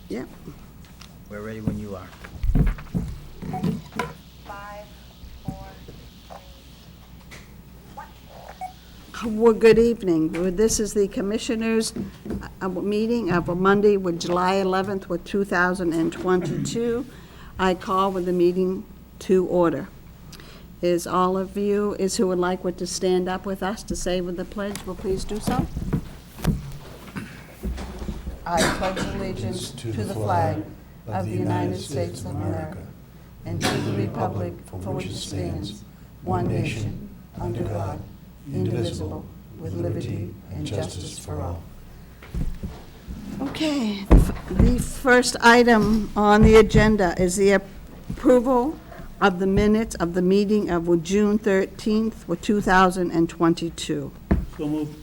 Yep. We're ready when you are. 5, 4, 3. Well, good evening. This is the Commissioners' meeting of Monday, with July 11th, with 2022. I call with the meeting to order. Is all of you who would like to stand up with us to say with the pledge, will please do so. I pledge allegiance to the flag of the United States of America and to the republic for which it stands, one nation, under God, indivisible, with liberty and justice for all. Okay, the first item on the agenda is the approval of the minutes of the meeting of June 13th, 2022. So moved.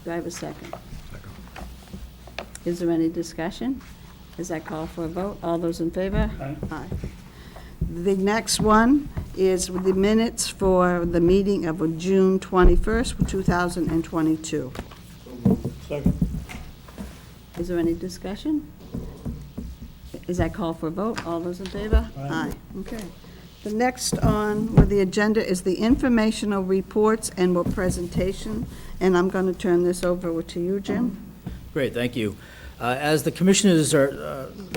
Do I have a second? Is there any discussion? Is that call for a vote? All those in favor? Aye. Aye. The next one is the minutes for the meeting of June 21st, 2022. Second. Is there any discussion? Is that call for a vote? All those in favor? Aye. Okay. The next on with the agenda is the informational reports and presentation, and I'm going to turn this over to you, Jim. Great, thank you. As the commissioners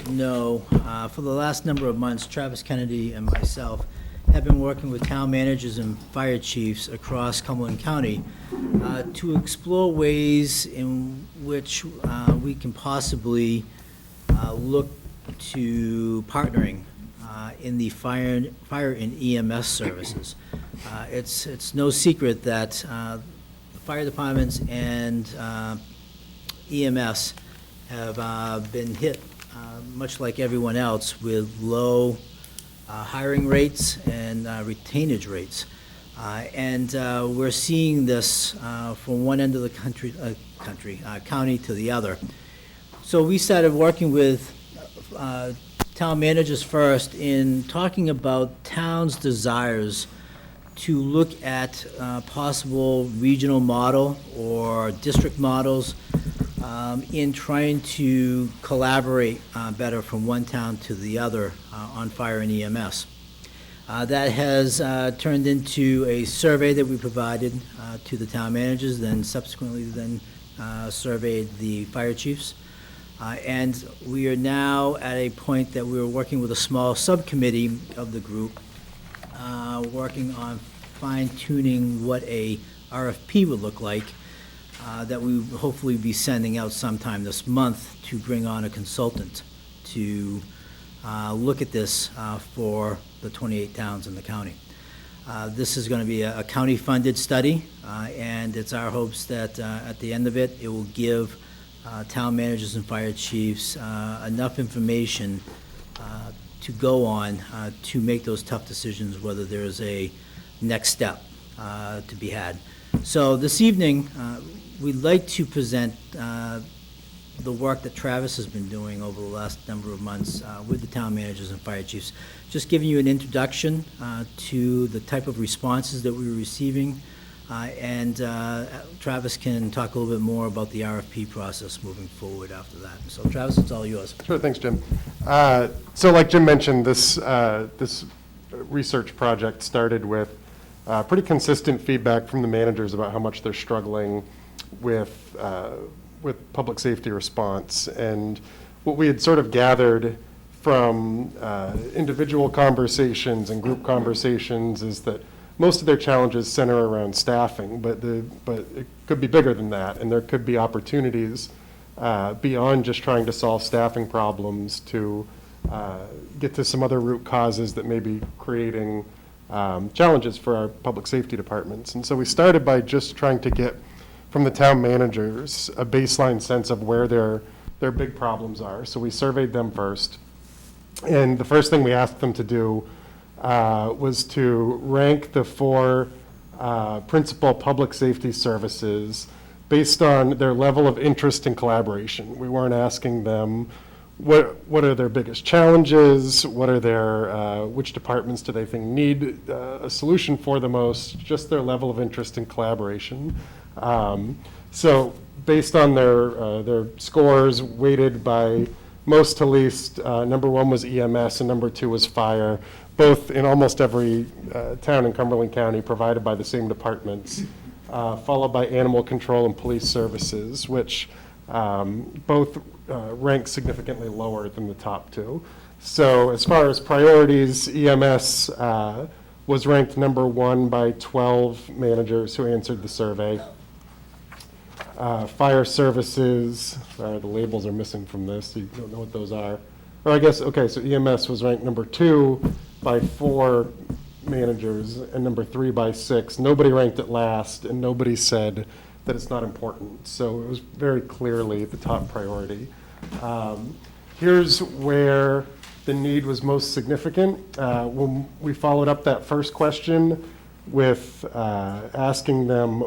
know, for the last number of months, Travis Kennedy and myself have been working with town managers and fire chiefs across Cumberland County to explore ways in which we can possibly look to partnering in the fire and EMS services. It's no secret that the fire departments and EMS have been hit, much like everyone else, with low hiring rates and retainage rates. And we're seeing this from one end of the county to the other. So we started working with town managers first in talking about towns' desires to look at possible regional model or district models in trying to collaborate better from one town to the other on fire and EMS. That has turned into a survey that we provided to the town managers, then subsequently surveyed the fire chiefs. And we are now at a point that we're working with a small subcommittee of the group, working on fine-tuning what a RFP would look like, that we will hopefully be sending out sometime this month to bring on a consultant to look at this for the 28 towns in the county. This is going to be a county-funded study, and it's our hopes that at the end of it, it will give town managers and fire chiefs enough information to go on to make those tough decisions, whether there's a next step to be had. So this evening, we'd like to present the work that Travis has been doing over the last number of months with the town managers and fire chiefs, just giving you an introduction to the type of responses that we were receiving, and Travis can talk a little bit more about the RFP process moving forward after that. So Travis, it's all yours. Sure, thanks, Jim. So like Jim mentioned, this research project started with pretty consistent feedback from the managers about how much they're struggling with public safety response. And what we had sort of gathered from individual conversations and group conversations is that most of their challenges center around staffing, but it could be bigger than that, and there could be opportunities beyond just trying to solve staffing problems to get to some other root causes that may be creating challenges for our public safety departments. And so we started by just trying to get from the town managers a baseline sense of where their big problems are. So we surveyed them first. And the first thing we asked them to do was to rank the 4 principal public safety services based on their level of interest and collaboration. We weren't asking them what are their biggest challenges, what are their, which departments do they think need a solution for the most, just their level of interest and collaboration. So based on their scores weighted by most to least, number one was EMS and number two was fire, both in almost every town in Cumberland County provided by the same departments, followed by animal control and police services, which both rank significantly lower than the top two. So as far as priorities, EMS was ranked number one by 12 managers who answered the survey. Fire services, the labels are missing from this, so you don't know what those are. Or I guess, okay, so EMS was ranked number 2 by 4 managers and number 3 by 6. Nobody ranked it last, and nobody said that it's not important. So it was very clearly the top priority. Here's where the need was most significant. When we followed up that first question with asking them,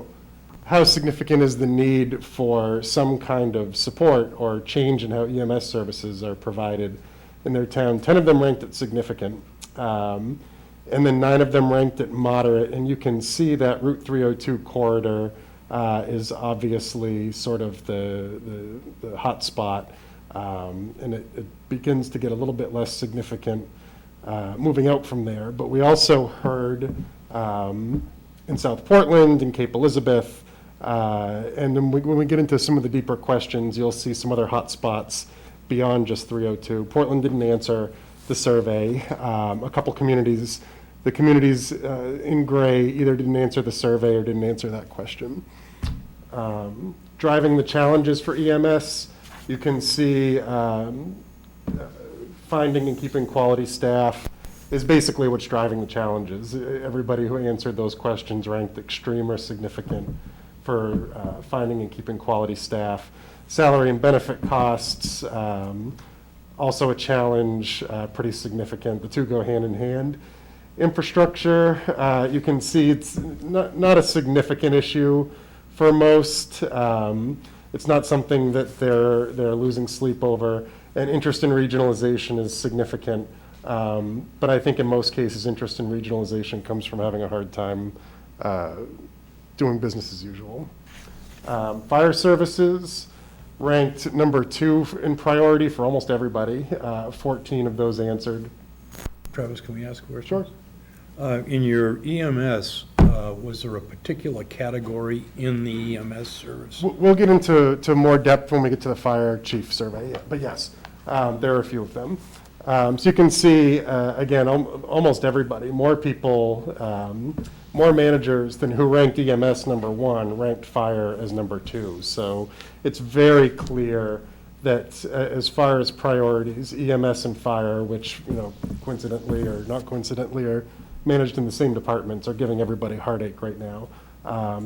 how significant is the need for some kind of support or change in how EMS services are provided in their town? 10 of them ranked it significant, and then 9 of them ranked it moderate. And you can see that Route 302 corridor is obviously sort of the hot spot, and it begins to get a little bit less significant moving out from there. But we also heard in South Portland and Cape Elizabeth, and then when we get into some of the deeper questions, you'll see some other hot spots beyond just 302. Portland didn't answer the survey. A couple communities, the communities in gray either didn't answer the survey or didn't answer that question. Driving the challenges for EMS, you can see finding and keeping quality staff is basically what's driving the challenges. Everybody who answered those questions ranked extreme or significant for finding and keeping quality staff. Salary and benefit costs, also a challenge, pretty significant. The two go hand in hand. Infrastructure, you can see it's not a significant issue for most. It's not something that they're losing sleep over. And interest in regionalization is significant. But I think in most cases, interest in regionalization comes from having a hard time doing business as usual. Fire services ranked number 2 in priority for almost everybody. 14 of those answered. Travis, can we ask a question? Sure. In your EMS, was there a particular category in the EMS service? We'll get into more depth when we get to the fire chief survey, but yes, there are a few of them. So you can see, again, almost everybody, more people, more managers than who ranked EMS number 1, ranked fire as number 2. So it's very clear that as far as priorities, EMS and fire, which, coincidentally or not coincidentally are managed in the same departments, are giving everybody heartache right now.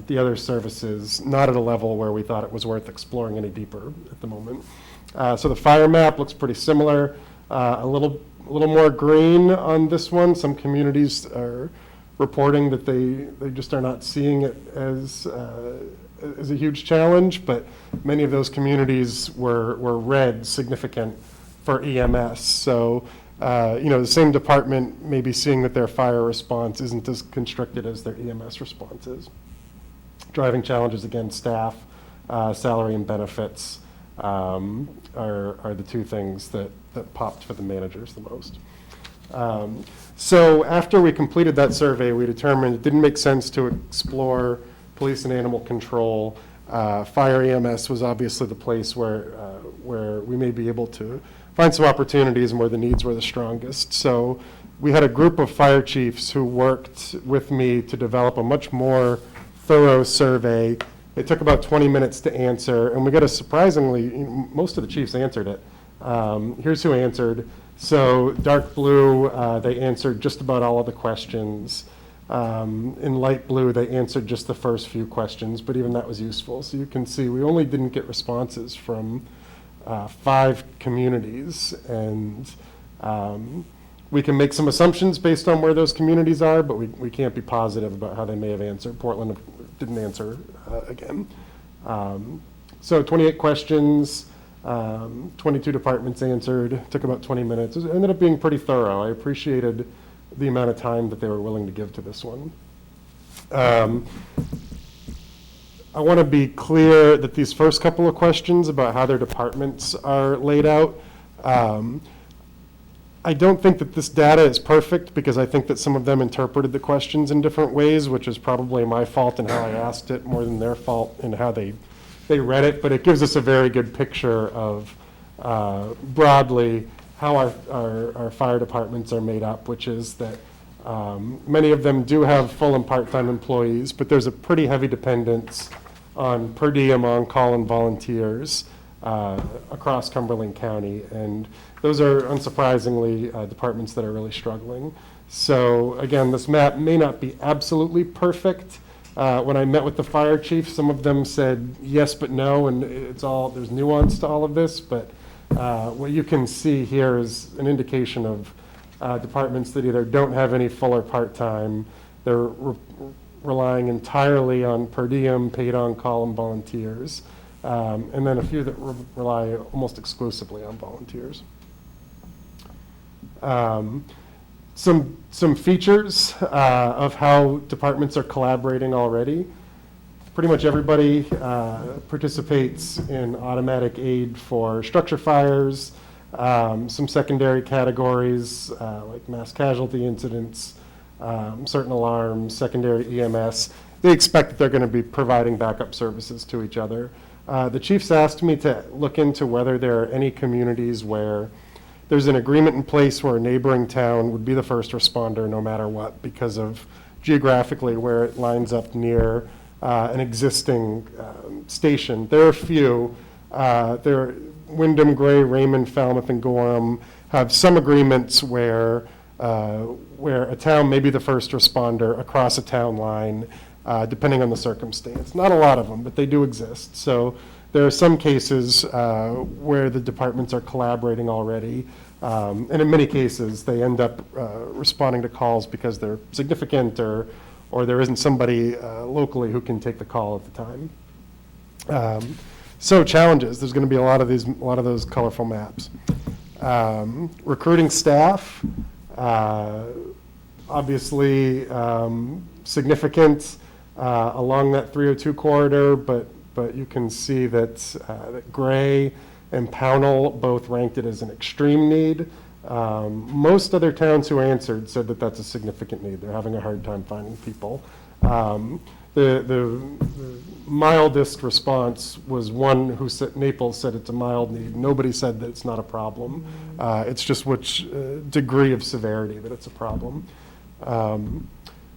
The other services, not at a level where we thought it was worth exploring any deeper at the moment. So the fire map looks pretty similar. A little more green on this one. Some communities are reporting that they just are not seeing it as a huge challenge, but many of those communities were red, significant for EMS. So, the same department may be seeing that their fire response isn't as constricted as their EMS response is. Driving challenges, again, staff, salary and benefits are the two things that popped for the managers the most. So after we completed that survey, we determined it didn't make sense to explore police and animal control. Fire EMS was obviously the place where we may be able to find some opportunities and where the needs were the strongest. So we had a group of fire chiefs who worked with me to develop a much more thorough survey. It took about 20 minutes to answer, and we got a surprisingly, most of the chiefs answered it. Here's who answered. So dark blue, they answered just about all of the questions. In light blue, they answered just the first few questions, but even that was useful. So you can see we only didn't get responses from 5 communities, and we can make some assumptions based on where those communities are, but we can't be positive about how they may have answered. Portland didn't answer again. So 28 questions, 22 departments answered, took about 20 minutes. It ended up being pretty thorough. I appreciated the amount of time that they were willing to give to this one. I want to be clear that these first couple of questions about how their departments are laid out, I don't think that this data is perfect, because I think that some of them interpreted the questions in different ways, which is probably my fault in how I asked it more than their fault in how they read it, but it gives us a very good picture of broadly how our fire departments are made up, which is that many of them do have full and part-time employees, but there's a pretty heavy dependence on per diem on-call and volunteers across Cumberland County, and those are unsurprisingly departments that are really struggling. So again, this map may not be absolutely perfect. When I met with the fire chief, some of them said yes but no, and there's nuance to all of this, but what you can see here is an indication of departments that either don't have any full or part-time, they're relying entirely on per diem, paid on-call, and volunteers, and then a few that rely almost exclusively on volunteers. Some features of how departments are collaborating already. Pretty much everybody participates in automatic aid for structure fires, some secondary categories like mass casualty incidents, certain alarms, secondary EMS. They expect that they're going to be providing backup services to each other. The chiefs asked me to look into whether there are any communities where there's an agreement in place where a neighboring town would be the first responder no matter what, because of geographically where it lines up near an existing station. There are a few. Wyndham, Gray, Raymond, Falmouth, and Gorham have some agreements where a town may be the first responder across a town line, depending on the circumstance. Not a lot of them, but they do exist. So there are some cases where the departments are collaborating already, and in many cases they end up responding to calls because they're significant, or there isn't somebody locally who can take the call at the time. So challenges, there's going to be a lot of those colorful maps. Recruiting staff, obviously significant along that 302 corridor, but you can see that Gray and Pownell both ranked it as an extreme need. Most other towns who answered said that that's a significant need. They're having a hard time finding people. The mildest response was one who said, Naples said it's a mild need. Nobody said that it's not a problem. It's just which degree of severity that it's a problem.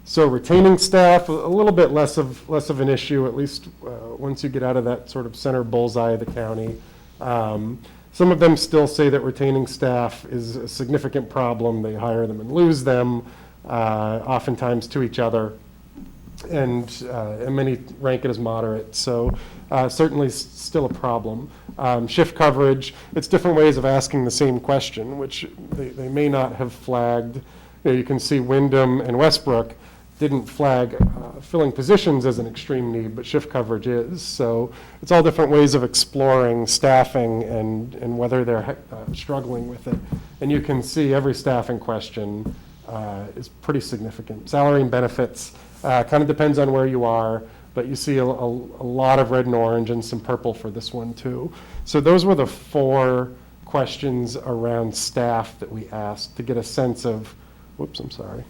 So retaining staff, a little bit less of an issue, at least once you get out of that sort of center bullseye of the county. Some of them still say that retaining staff is a significant problem. They hire them and lose them, oftentimes to each other, and many rank it as moderate. So certainly still a problem. Shift coverage, it's different ways of asking the same question, which they may not have flagged. You can see Wyndham and Westbrook didn't flag filling positions as an extreme need, but shift coverage is. So it's all different ways of exploring staffing and whether they're struggling with it. And you can see every staffing question is pretty significant. Salary and benefits kind of depends on where you are, but you see a lot of red and orange and some purple for this one too. So those were the 4 questions around staff that we asked to get a sense of, whoops, I'm sorry.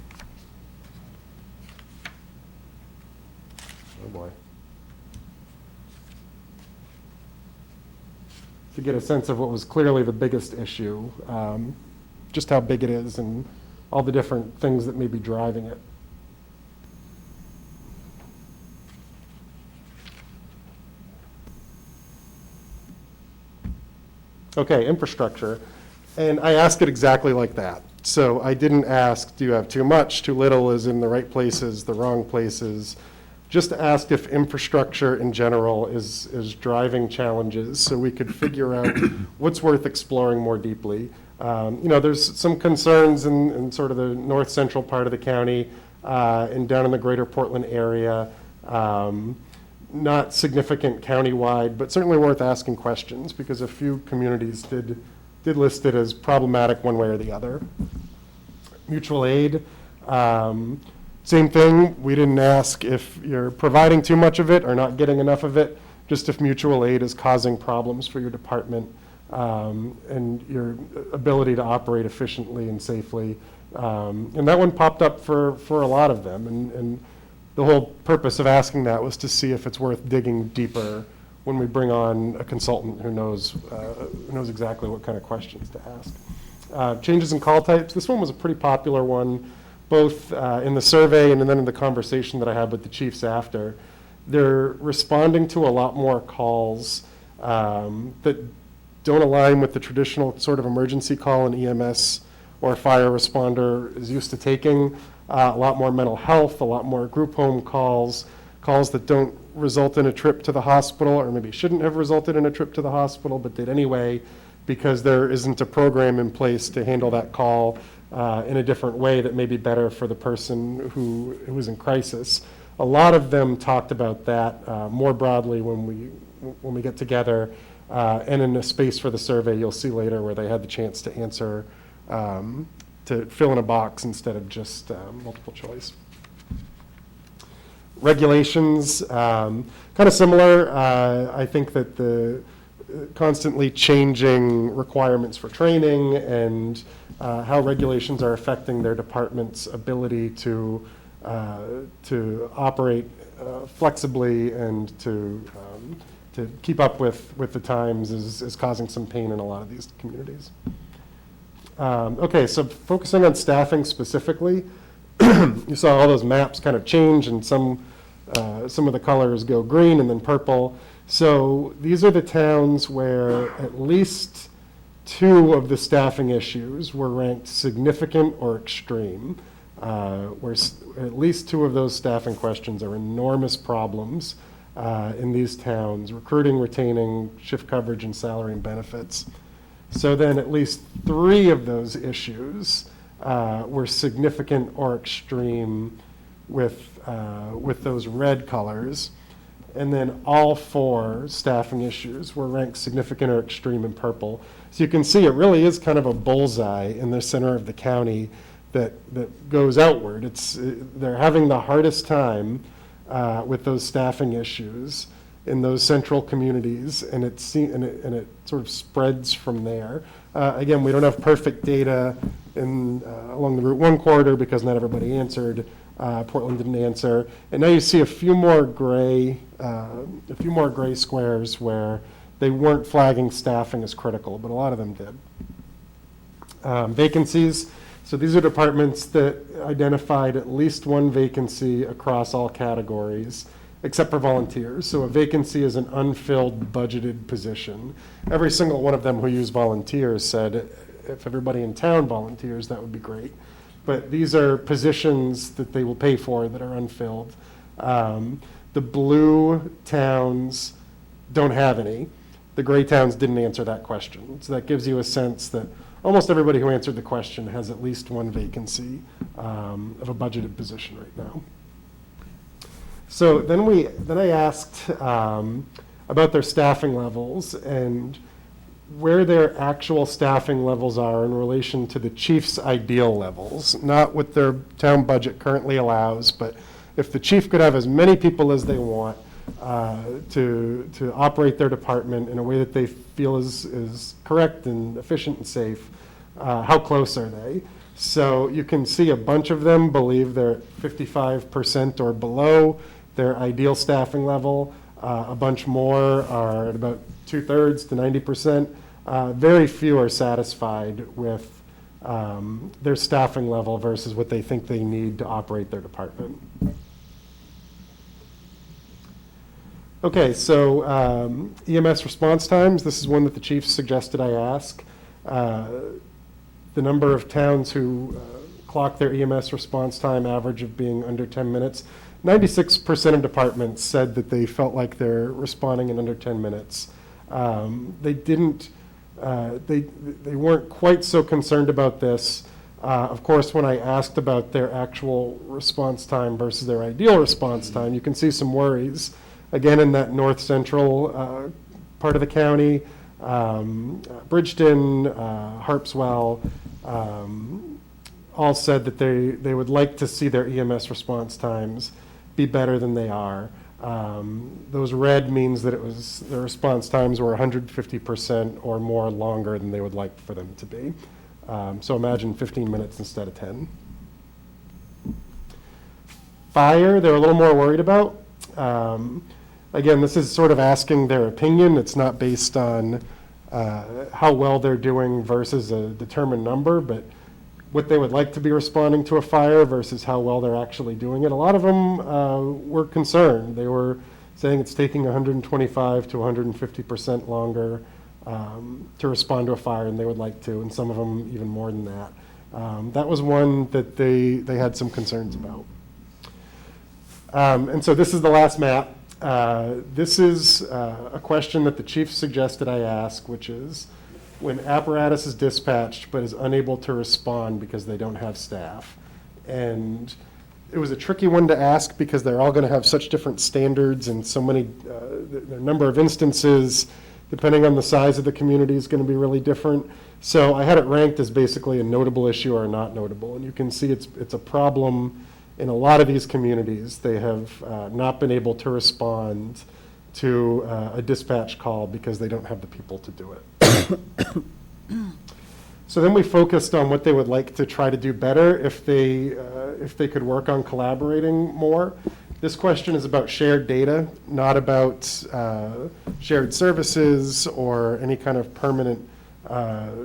Oh boy. To get a sense of what was clearly the biggest issue, just how big it is and all the different things that may be driving it. Okay, infrastructure. And I asked it exactly like that. So I didn't ask, do you have too much, too little, is in the right places, the wrong places. Just asked if infrastructure in general is driving challenges so we could figure out what's worth exploring more deeply. There's some concerns in sort of the north central part of the county and down in the greater Portland area. Not significant countywide, but certainly worth asking questions because a few communities did list it as problematic one way or the other. Mutual aid, same thing. We didn't ask if you're providing too much of it or not getting enough of it, just if mutual aid is causing problems for your department. and your ability to operate efficiently and safely. And that one popped up for a lot of them. And the whole purpose of asking that was to see if it's worth digging deeper when we bring on a consultant who knows exactly what kind of questions to ask. Changes in call types. This one was a pretty popular one, both in the survey and then in the conversation that I had with the chiefs after. They're responding to a lot more calls that don't align with the traditional sort of emergency call an EMS or a fire responder is used to taking. A lot more mental health, a lot more group home calls, calls that don't result in a trip to the hospital, or maybe shouldn't have resulted in a trip to the hospital, but did anyway, because there isn't a program in place to handle that call in a different way that may be better for the person who is in crisis. A lot of them talked about that more broadly when we get together, and in a space for the survey you'll see later where they had the chance to answer, to fill in a box instead of just multiple choice. Regulations, kind of similar. I think that the constantly changing requirements for training and how regulations are affecting their department's ability to operate flexibly and to keep up with the times is causing some pain in a lot of these communities. Okay, so focusing on staffing specifically, you saw all those maps kind of change, and some of the colors go green and then purple. So these are the towns where at least 2 of the staffing issues were ranked significant or extreme, where at least 2 of those staffing questions are enormous problems in these towns: recruiting, retaining, shift coverage, and salary and benefits. So then at least 3 of those issues were significant or extreme with those red colors. And then all 4 staffing issues were ranked significant or extreme in purple. So you can see it really is kind of a bullseye in the center of the county that goes outward. They're having the hardest time with those staffing issues in those central communities, and it sort of spreads from there. Again, we don't have perfect data along the Route 1 corridor because not everybody answered. Portland didn't answer, and now you see a few more gray squares where they weren't flagging staffing as critical, but a lot of them did. Vacancies. So these are departments that identified at least 1 vacancy across all categories, except for volunteers. So a vacancy is an unfilled budgeted position. Every single one of them who use volunteers said, if everybody in town volunteers, that would be great. But these are positions that they will pay for that are unfilled. The blue towns don't have any. The gray towns didn't answer that question. So that gives you a sense that almost everybody who answered the question has at least 1 vacancy of a budgeted position right now. So then I asked about their staffing levels and where their actual staffing levels are in relation to the chief's ideal levels, not what their town budget currently allows, but if the chief could have as many people as they want to operate their department in a way that they feel is correct and efficient and safe, how close are they? So you can see a bunch of them believe they're at 55% or below their ideal staffing level. A bunch more are at about 2/3 to 90%. Very few are satisfied with their staffing level versus what they think they need to operate their department. Okay, so EMS response times. This is one that the chief suggested I ask. The number of towns who clock their EMS response time average of being under 10 minutes. 96% of departments said that they felt like they're responding in under 10 minutes. They weren't quite so concerned about this. Of course, when I asked about their actual response time versus their ideal response time, you can see some worries. Again, in that north central part of the county, Bridgeton, Harpswell, all said that they would like to see their EMS response times be better than they are. Those red means that the response times were 150% or more longer than they would like for them to be. So imagine 15 minutes instead of 10. Fire, they're a little more worried about. Again, this is sort of asking their opinion. It's not based on how well they're doing versus a determined number, but what they would like to be responding to a fire versus how well they're actually doing it. A lot of them were concerned. They were saying it's taking 125 to 150% longer to respond to a fire than they would like to, and some of them even more than that. That was one that they had some concerns about. And so this is the last map. This is a question that the chief suggested I ask, which is, when apparatus is dispatched but is unable to respond because they don't have staff. And it was a tricky one to ask because they're all going to have such different standards and so many, the number of instances, depending on the size of the community, is going to be really different. So I had it ranked as basically a notable issue or not notable. And you can see it's a problem in a lot of these communities. They have not been able to respond to a dispatch call because they don't have the people to do it. So then we focused on what they would like to try to do better if they could work on collaborating more. This question is about shared data, not about shared services or any kind of permanent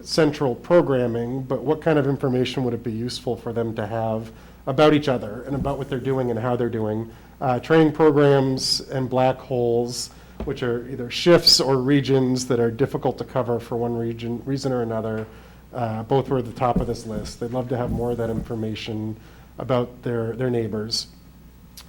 central programming, but what kind of information would it be useful for them to have about each other and about what they're doing and how they're doing. Training programs and black holes, which are either shifts or regions that are difficult to cover for one reason or another. Both were at the top of this list. They'd love to have more of that information about their neighbors.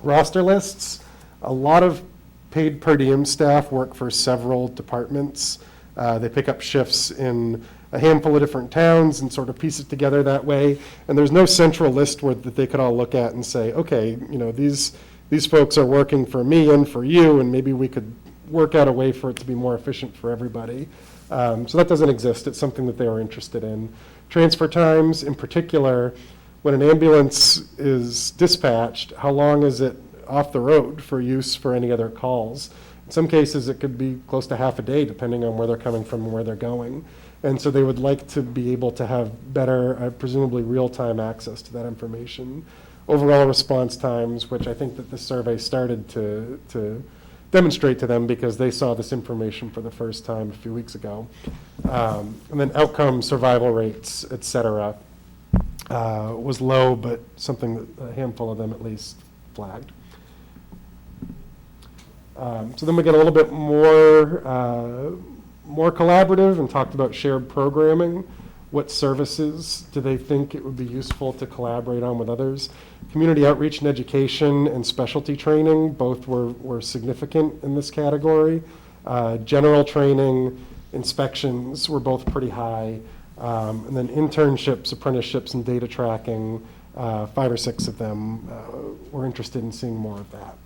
Roster lists, a lot of paid per diem staff work for several departments. They pick up shifts in a handful of different towns and sort of piece it together that way. And there's no central list that they could all look at and say, okay, these folks are working for me and for you, and maybe we could work out a way for it to be more efficient for everybody. So that doesn't exist. It's something that they were interested in. Transfer times, in particular, when an ambulance is dispatched, how long is it off the road for use for any other calls? In some cases, it could be close to half a day, depending on where they're coming from and where they're going. And so they would like to be able to have better, presumably real-time access to that information. Overall response times, which I think that this survey started to demonstrate to them because they saw this information for the first time a few weeks ago. And then outcome, survival rates, et cetera, was low, but something that a handful of them at least flagged. So then we get a little bit more collaborative and talked about shared programming. What services do they think it would be useful to collaborate on with others? Community outreach and education and specialty training, both were significant in this category. General training, inspections were both pretty high. And then internships, apprenticeships, and data tracking, 5 or 6 of them were interested in seeing more of that.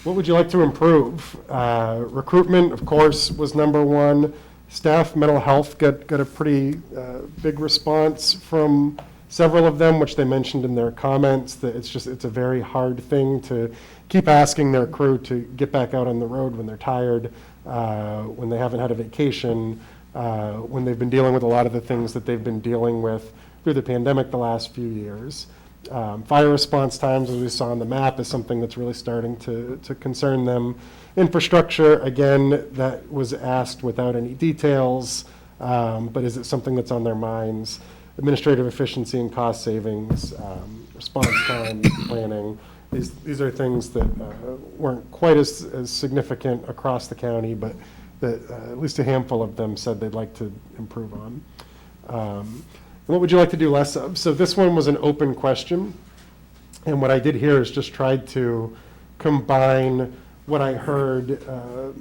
What would you like to improve? Recruitment, of course, was number one. Staff mental health got a pretty big response from several of them, which they mentioned in their comments, that it's a very hard thing to keep asking their crew to get back out on the road when they're tired, when they haven't had a vacation, when they've been dealing with a lot of the things that they've been dealing with through the pandemic the last few years. Fire response times, as we saw on the map, is something that's really starting to concern them. Infrastructure, again, that was asked without any details, but is it something that's on their minds? Administrative efficiency and cost savings, response time, planning. These are things that weren't quite as significant across the county, but that at least a handful of them said they'd like to improve on. What would you like to do less of? So this one was an open question, and what I did here is just tried to combine what I heard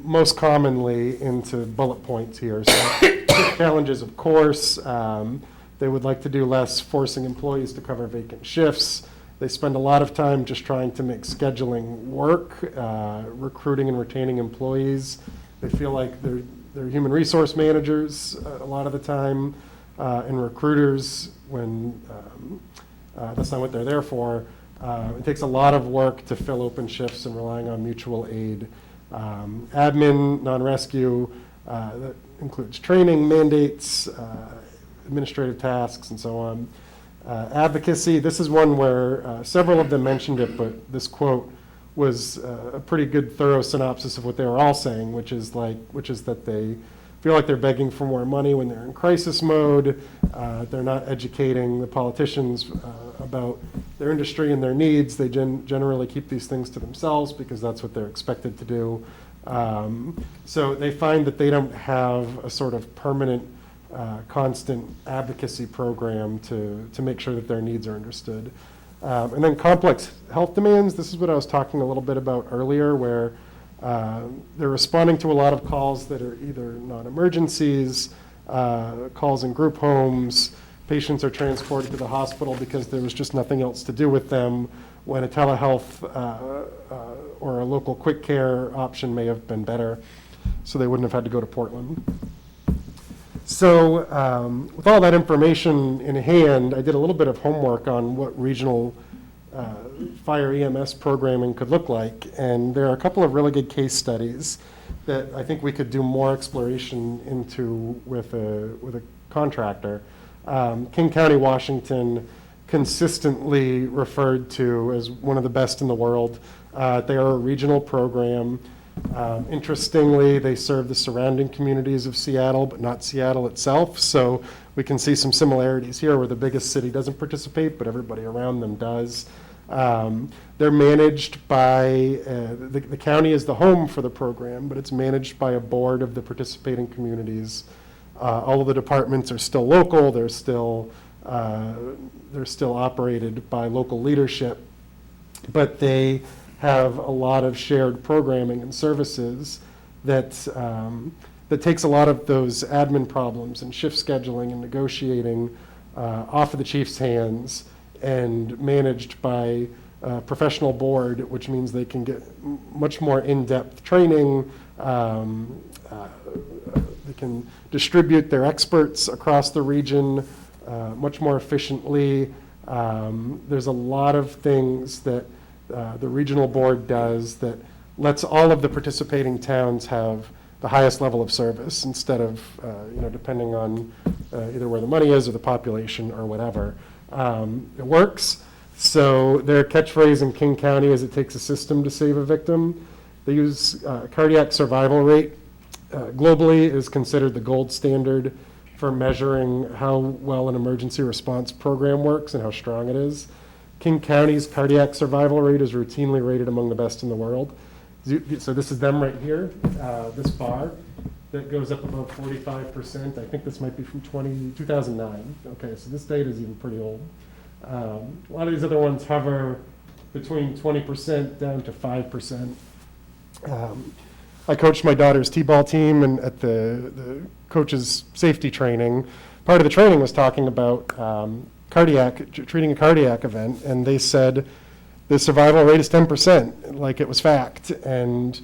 most commonly into bullet points here. So challenges, of course. They would like to do less forcing employees to cover vacant shifts. They spend a lot of time just trying to make scheduling work, recruiting and retaining employees. They feel like they're human resource managers a lot of the time. And recruiters, when that's not what they're there for, It takes a lot of work to fill open shifts and relying on mutual aid. Admin, non-rescue, that includes training, mandates, administrative tasks, and so on. Advocacy, this is one where several of them mentioned it, but this quote was a pretty good thorough synopsis of what they were all saying, which is that they feel like they're begging for more money when they're in crisis mode. They're not educating the politicians about their industry and their needs. They generally keep these things to themselves because that's what they're expected to do. So they find that they don't have a sort of permanent, constant advocacy program to make sure that their needs are understood. And then complex health demands, this is what I was talking a little bit about earlier, where they're responding to a lot of calls that are either non-emergencies, calls in group homes, patients are transported to the hospital because there was just nothing else to do with them, when a telehealth or a local quick care option may have been better, so they wouldn't have had to go to Portland. So with all that information in hand, I did a little bit of homework on what regional fire EMS programming could look like, and there are a couple of really good case studies that I think we could do more exploration into with a contractor. King County, Washington, consistently referred to as one of the best in the world. They are a regional program. Interestingly, they serve the surrounding communities of Seattle, but not Seattle itself. So we can see some similarities here where the biggest city doesn't participate, but everybody around them does. They're managed by, the county is the home for the program, but it's managed by a board of the participating communities. All of the departments are still local. They're still operated by local leadership, but they have a lot of shared programming and services that takes a lot of those admin problems and shift scheduling and negotiating off of the chief's hands and managed by a professional board, which means they can get much more in-depth training. They can distribute their experts across the region much more efficiently. There's a lot of things that the regional board does that lets all of the participating towns have the highest level of service instead of, depending on either where the money is or the population or whatever. It works. So their catchphrase in King County is, "It takes a system to save a victim." They use cardiac survival rate. Globally is considered the gold standard for measuring how well an emergency response program works and how strong it is. King County's cardiac survival rate is routinely rated among the best in the world. So this is them right here, this bar that goes up above 45%. I think this might be from 2009. Okay, so this data is even pretty old. A lot of these other ones hover between 20% down to 5%. I coached my daughter's t-ball team, and at the coach's safety training, part of the training was talking about treating a cardiac event, and they said the survival rate is 10%, like it was fact. And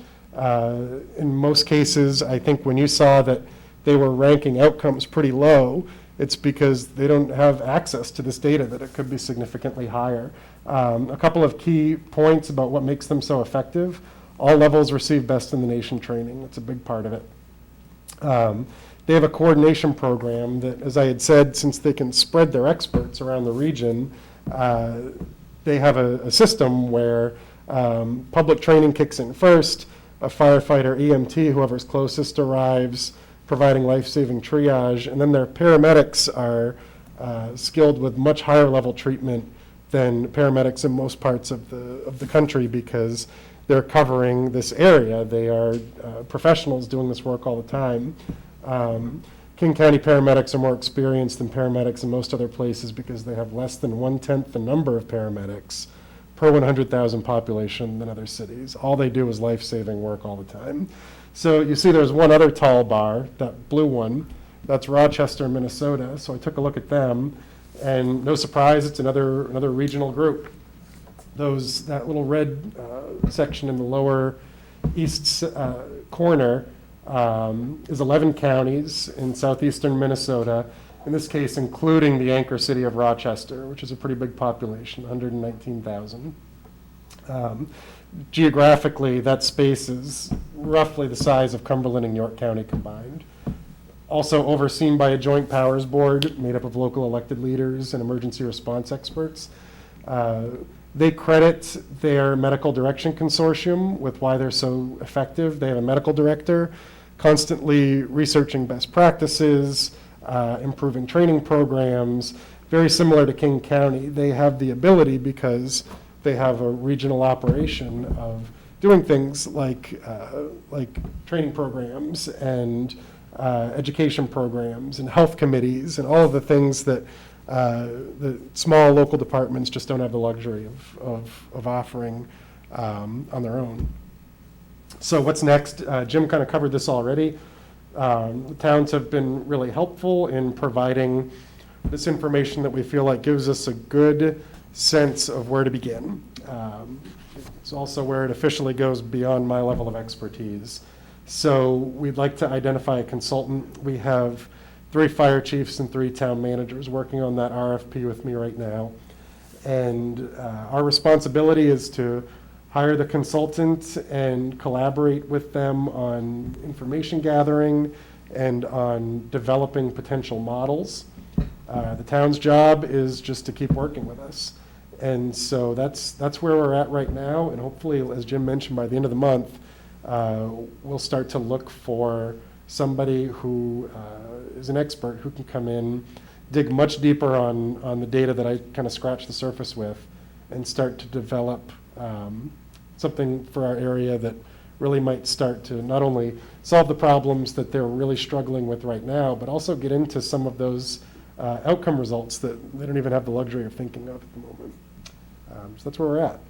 in most cases, I think when you saw that they were ranking outcomes pretty low, it's because they don't have access to this data, that it could be significantly higher. A couple of key points about what makes them so effective. All levels receive best in the nation training. That's a big part of it. They have a coordination program that, as I had said, since they can spread their experts around the region, they have a system where public training kicks in first, a firefighter, EMT, whoever's closest arrives, providing life-saving triage, and then their paramedics are skilled with much higher level treatment than paramedics in most parts of the country because they're covering this area. They are professionals doing this work all the time. King County paramedics are more experienced than paramedics in most other places because they have less than 1/10 the number of paramedics per 100,000 population than other cities. All they do is life-saving work all the time. So you see there's one other tall bar, that blue one, that's Rochester, Minnesota. So I took a look at them, and no surprise, it's another regional group. That little red section in the lower east corner is 11 counties in southeastern Minnesota, in this case including the anchor city of Rochester, which is a pretty big population, 119,000. Geographically, that space is roughly the size of Cumberland and York County combined. Also overseen by a joint powers board made up of local elected leaders and emergency response experts. They credit their medical direction consortium with why they're so effective. They have a medical director constantly researching best practices, improving training programs. Very similar to King County, they have the ability, because they have a regional operation, of doing things like training programs and education programs and health committees and all of the things that the small local departments just don't have the luxury of offering on their own. So what's next? Jim kind of covered this already. The towns have been really helpful in providing this information that we feel like gives us a good sense of where to begin. It's also where it officially goes beyond my level of expertise. So we'd like to identify a consultant. We have 3 fire chiefs and 3 town managers working on that RFP with me right now. And our responsibility is to hire the consultant and collaborate with them on information gathering and on developing potential models. The town's job is just to keep working with us. And so that's where we're at right now. And hopefully, as Jim mentioned, by the end of the month, we'll start to look for somebody who is an expert who can come in, dig much deeper on the data that I kind of scratched the surface with, and start to develop something for our area that really might start to not only solve the problems that they're really struggling with right now, but also get into some of those outcome results that they don't even have the luxury of thinking of at the moment. So that's where we're at.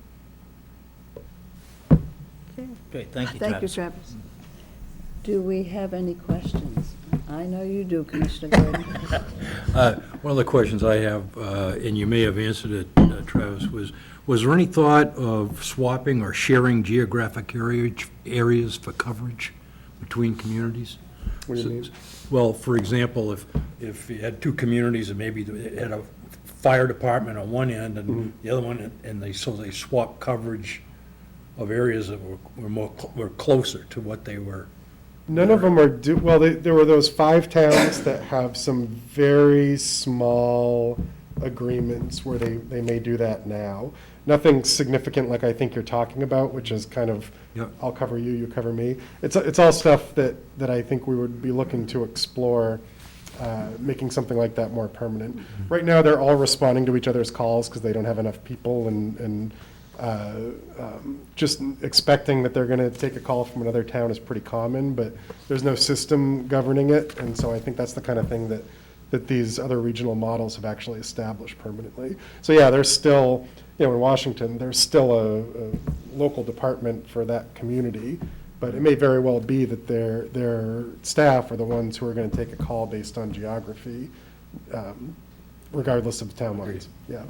Great, thank you, Thank you, Travis. Travis. Do we have any questions? I know you do, Commissioner Gordon. One of the questions I have, and you may have answered it, Travis, was there any thought of swapping or sharing geographic areas for coverage between communities? What do you mean? Well, for example, if you had 2 communities and maybe they had a fire department on one end and the other one, and they swap coverage of areas that were closer to what they were. None of them are well, there were those 5 towns that have some very small agreements where they may do that now. Nothing significant like I think you're talking about, which is kind of, Yep. I'll cover you, you cover me. It's all stuff that I think we would be looking to explore, making something like that more permanent. Right now, they're all responding to each other's calls because they don't have enough people, and just expecting that they're going to take a call from another town is pretty common, but there's no system governing it, and so I think that's the kind of thing that these other regional models have actually established permanently. So yeah, there's still, in Washington, there's still a local department for that community, but it may very well be that their staff are the ones who are going to take a call based on geography, regardless of the town lines. Yeah.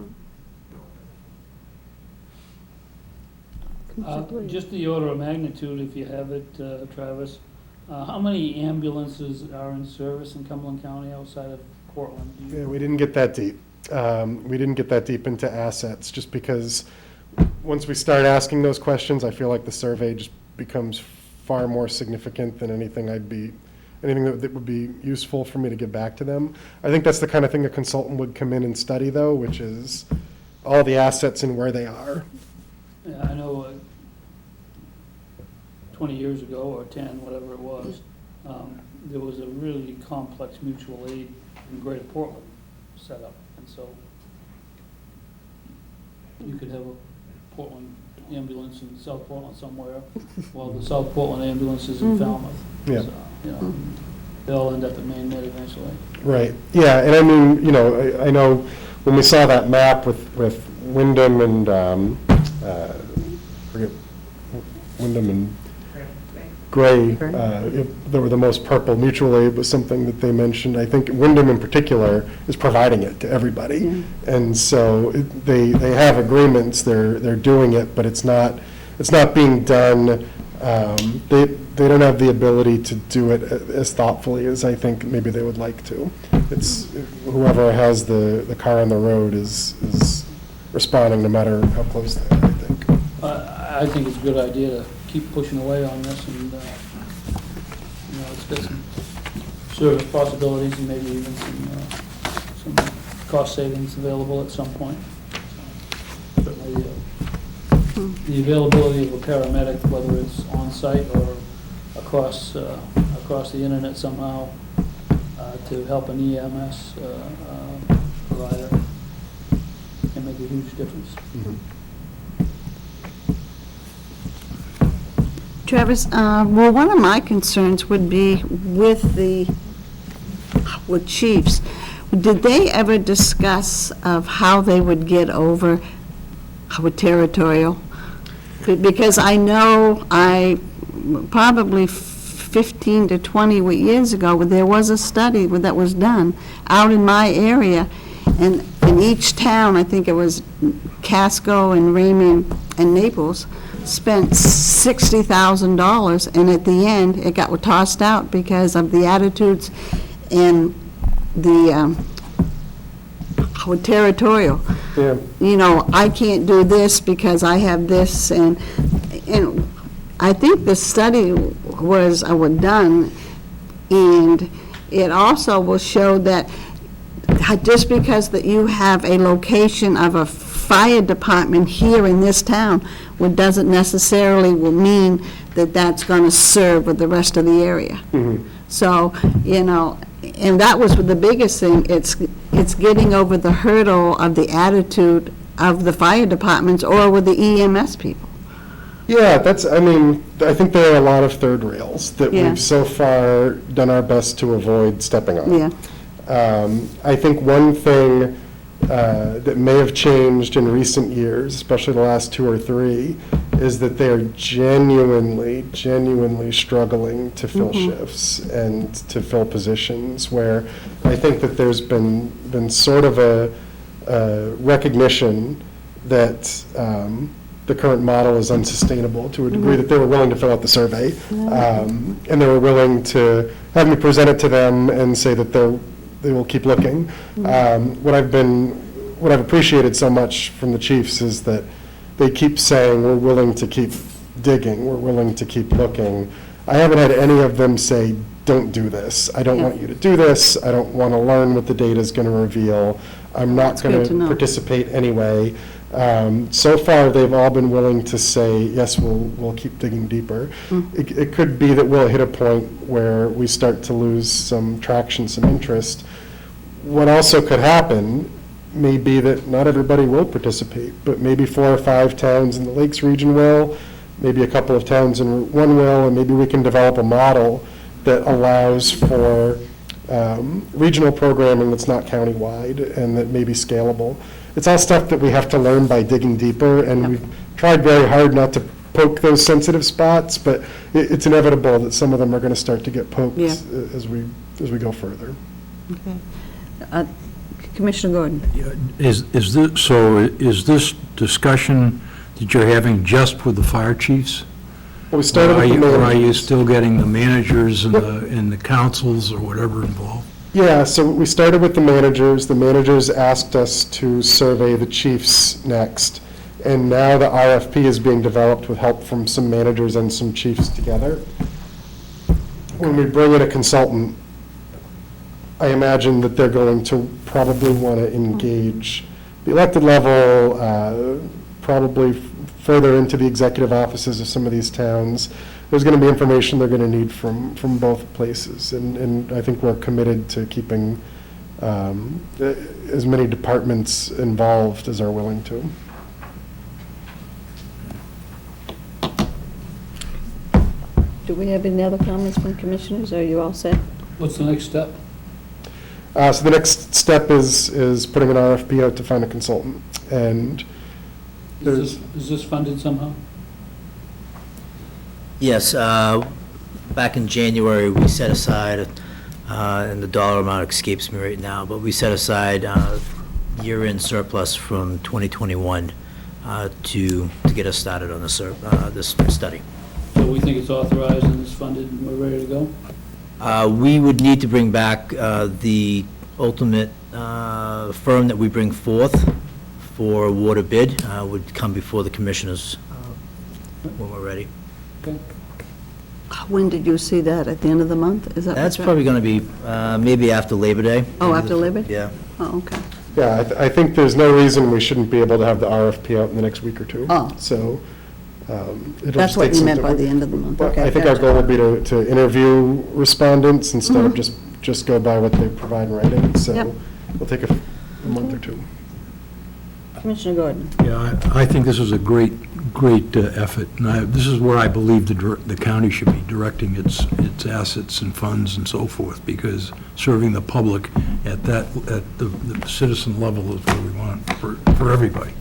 Just the order of magnitude, if you have it, Travis, how many ambulances are in service in Cumberland County outside of Portland? Yeah, we didn't get that deep. We didn't get that deep into assets, just because once we start asking those questions, I feel like the survey just becomes far more significant than anything that would be useful for me to give back to them. I think that's the kind of thing a consultant would come in and study, though, which is all the assets and where they are. Yeah, I know 20 years ago, or 10, whatever it was, there was a really complex mutual aid in Greater Portland set up. And so you could have a Portland ambulance in South Portland somewhere, while the South Portland ambulance is in Falmouth. Yeah. So, they'll end up at Maine Med eventually. Right, yeah, and I mean, I know when we saw that map with Wyndham and, forget, Wyndham and Gray, they were the most purple. Mutual aid was something that they mentioned. I think Wyndham in particular is providing it to everybody. And so they have agreements, they're doing it, but it's not being done They don't have the ability to do it as thoughtfully as I think maybe they would like to. It's whoever has the car on the road is responding no matter how close they are, I think. I think it's a good idea to keep pushing away on this, and, it's got some service possibilities and maybe even some cost savings available at some point. Certainly, the availability of a paramedic, whether it's on-site or across the internet somehow, to help an EMS provider can make a huge difference. Travis, well, one of my concerns would be with chiefs. Did they ever discuss of how they would get over with territorial? Because I know probably 15 to 20 years ago, there was a study that was done out in my area, and in each town, I think it was Casco and Raymond and Naples, spent $60,000, and at the end, it got tossed out because of the attitudes and the territorial. Yeah. I can't do this because I have this, and I think the study was done, and it also will show that just because that you have a location of a fire department here in this town, doesn't necessarily will mean that that's going to serve with the rest of the area. So, and that was the biggest thing. It's getting over the hurdle of the attitude of the fire departments or with the EMS people. Yeah, I think there are a lot of third rails that Yeah. we've so far done our best to avoid stepping on. Yeah. I think one thing that may have changed in recent years, especially the last 2 or 3, is that they are genuinely struggling to fill shifts and to fill positions, where I think that there's been sort of a recognition that the current model is unsustainable to a degree that they were willing to fill out the survey. And they were willing to have me present it to them and say that they will keep looking. What I've appreciated so much from the chiefs is that they keep saying, we're willing to keep digging, we're willing to keep looking. I haven't had any of them say, don't do this. I don't want you to do this. I don't want to learn what the data is going to reveal. I'm not That's going good to to know. participate anyway. So far, they've all been willing to say, yes, we'll keep digging deeper. It could be that we'll hit a point where we start to lose some traction, some interest. What also could happen may be that not everybody will participate, but maybe 4 or 5 towns in the Lakes region will, maybe a couple of towns in Route 1 will, and maybe we can develop a model that allows for regional programming that's not countywide and that may be scalable. It's all stuff that we have to learn by digging deeper, and we've tried very hard not to poke those sensitive spots, but it's inevitable that some of them are going to start to get poked as we go further. Okay. Commissioner Gordon? Is this discussion that you're having just with the fire chiefs? Well, we started with the Or are you managers. still getting the managers and the councils or whatever involved? Yeah, so we started with the managers. The managers asked us to survey the chiefs next. And now the RFP is being developed with help from some managers and some chiefs together. When we bring in a consultant, I imagine that they're going to probably want to engage the elected level, probably further into the executive offices of some of these towns. There's going to be information they're going to need from both places. And I think we're committed to keeping as many departments involved as are willing to. Do we have any other comments from commissioners, or are you all set? What's the next step? So the next step is putting an RFP out to find a consultant. And Is this funded somehow? Yes, back in January, we set aside, and the dollar amount escapes me right now, but we set aside year-end surplus from 2021 to get us started on this study. So we think it's authorized and it's funded and we're ready to go? We would need to bring back the ultimate firm that we bring forth for award a bid, would come before the commissioners when we're ready. Okay. When did you see that? At the end of the month? Is that That's what's right? probably going to be maybe after Labor Day. Oh, after Labor Day? Yeah. Oh, okay. Yeah, I think there's no reason we shouldn't be able to have the RFP out in the next week or two. Oh. So, it'll That's just what take you some meant by time. the end of the month. But Okay, I think our gotcha. goal would be to interview respondents instead of Mhm. just go by what they provide in writing. So Yep. it'll take a month or two. Commissioner Gordon? Yeah, I think this is a great effort, and this is where I believe the county should be directing its assets and funds and so forth, because serving the public at the citizen level is what we want for everybody.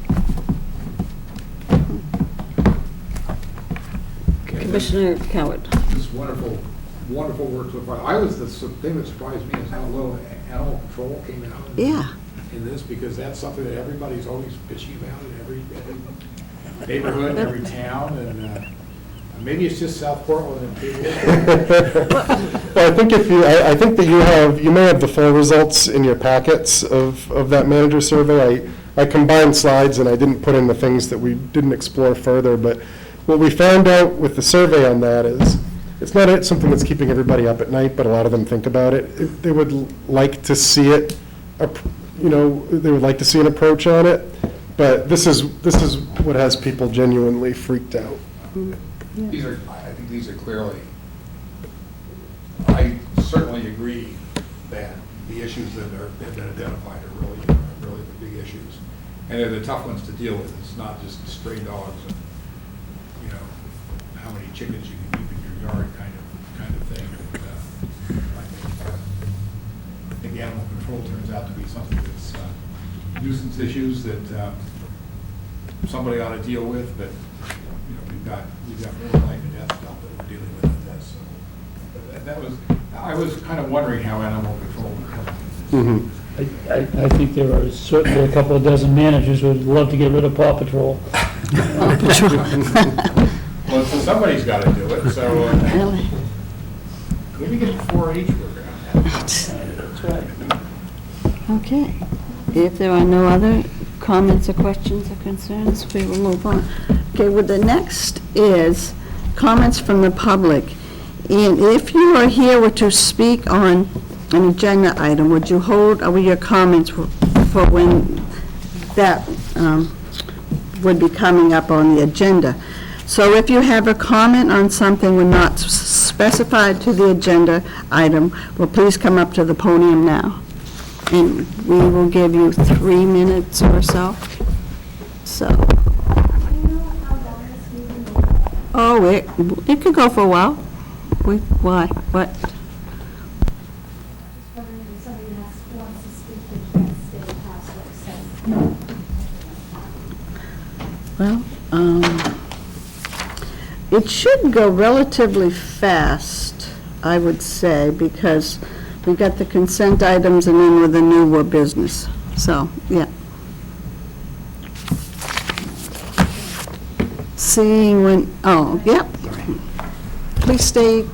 Commissioner Coward? This wonderful, wonderful work so far. The thing that surprised me is how little animal control came out Yeah. in this, because that's something that everybody's always bitching about in every neighborhood, in every town, and maybe it's just South Portland and people. Well, I think that you may have the full results in your packets of that manager survey. I combined slides and I didn't put in the things that we didn't explore further, but what we found out with the survey on that is, it's not something that's keeping everybody up at night, but a lot of them think about it. They would like to see it, they would like to see an approach on it, but this is what has people genuinely freaked out. I think these are clearly, I certainly agree that the issues that have been identified are really the big issues. And they're the tough ones to deal with. It's not just stray dogs and, how many chickens you can keep in your yard kind of thing. I think animal control turns out to be something that's nuisance issues that somebody ought to deal with, but we've got more life and death stuff that we're dealing with in this. So I was kind of wondering how animal control would come into this. I think there are certainly a couple of dozen managers who would love to get rid of Paw Patrol. Well, so somebody's got to do it, so Really? maybe get the 4-H worker on that. That's right. Okay. If there are no other comments or questions or concerns, we will move on. Okay, well, the next is comments from the public. And if you are here to speak on an agenda item, would you hold over your comments for when that would be coming up on the agenda? So if you have a comment on something we're not specified to the agenda item, well, please come up to the podium now. And we will give you 3 minutes or so. So, Do you know how long this meeting will go? oh, it could go for a while. Why? What? Just wondering if somebody wants to speak, they can't stay past what it says. Well, it should go relatively fast, I would say, because we got the consent items and then with the new business. So, yeah. Seeing when, oh, yep. Please state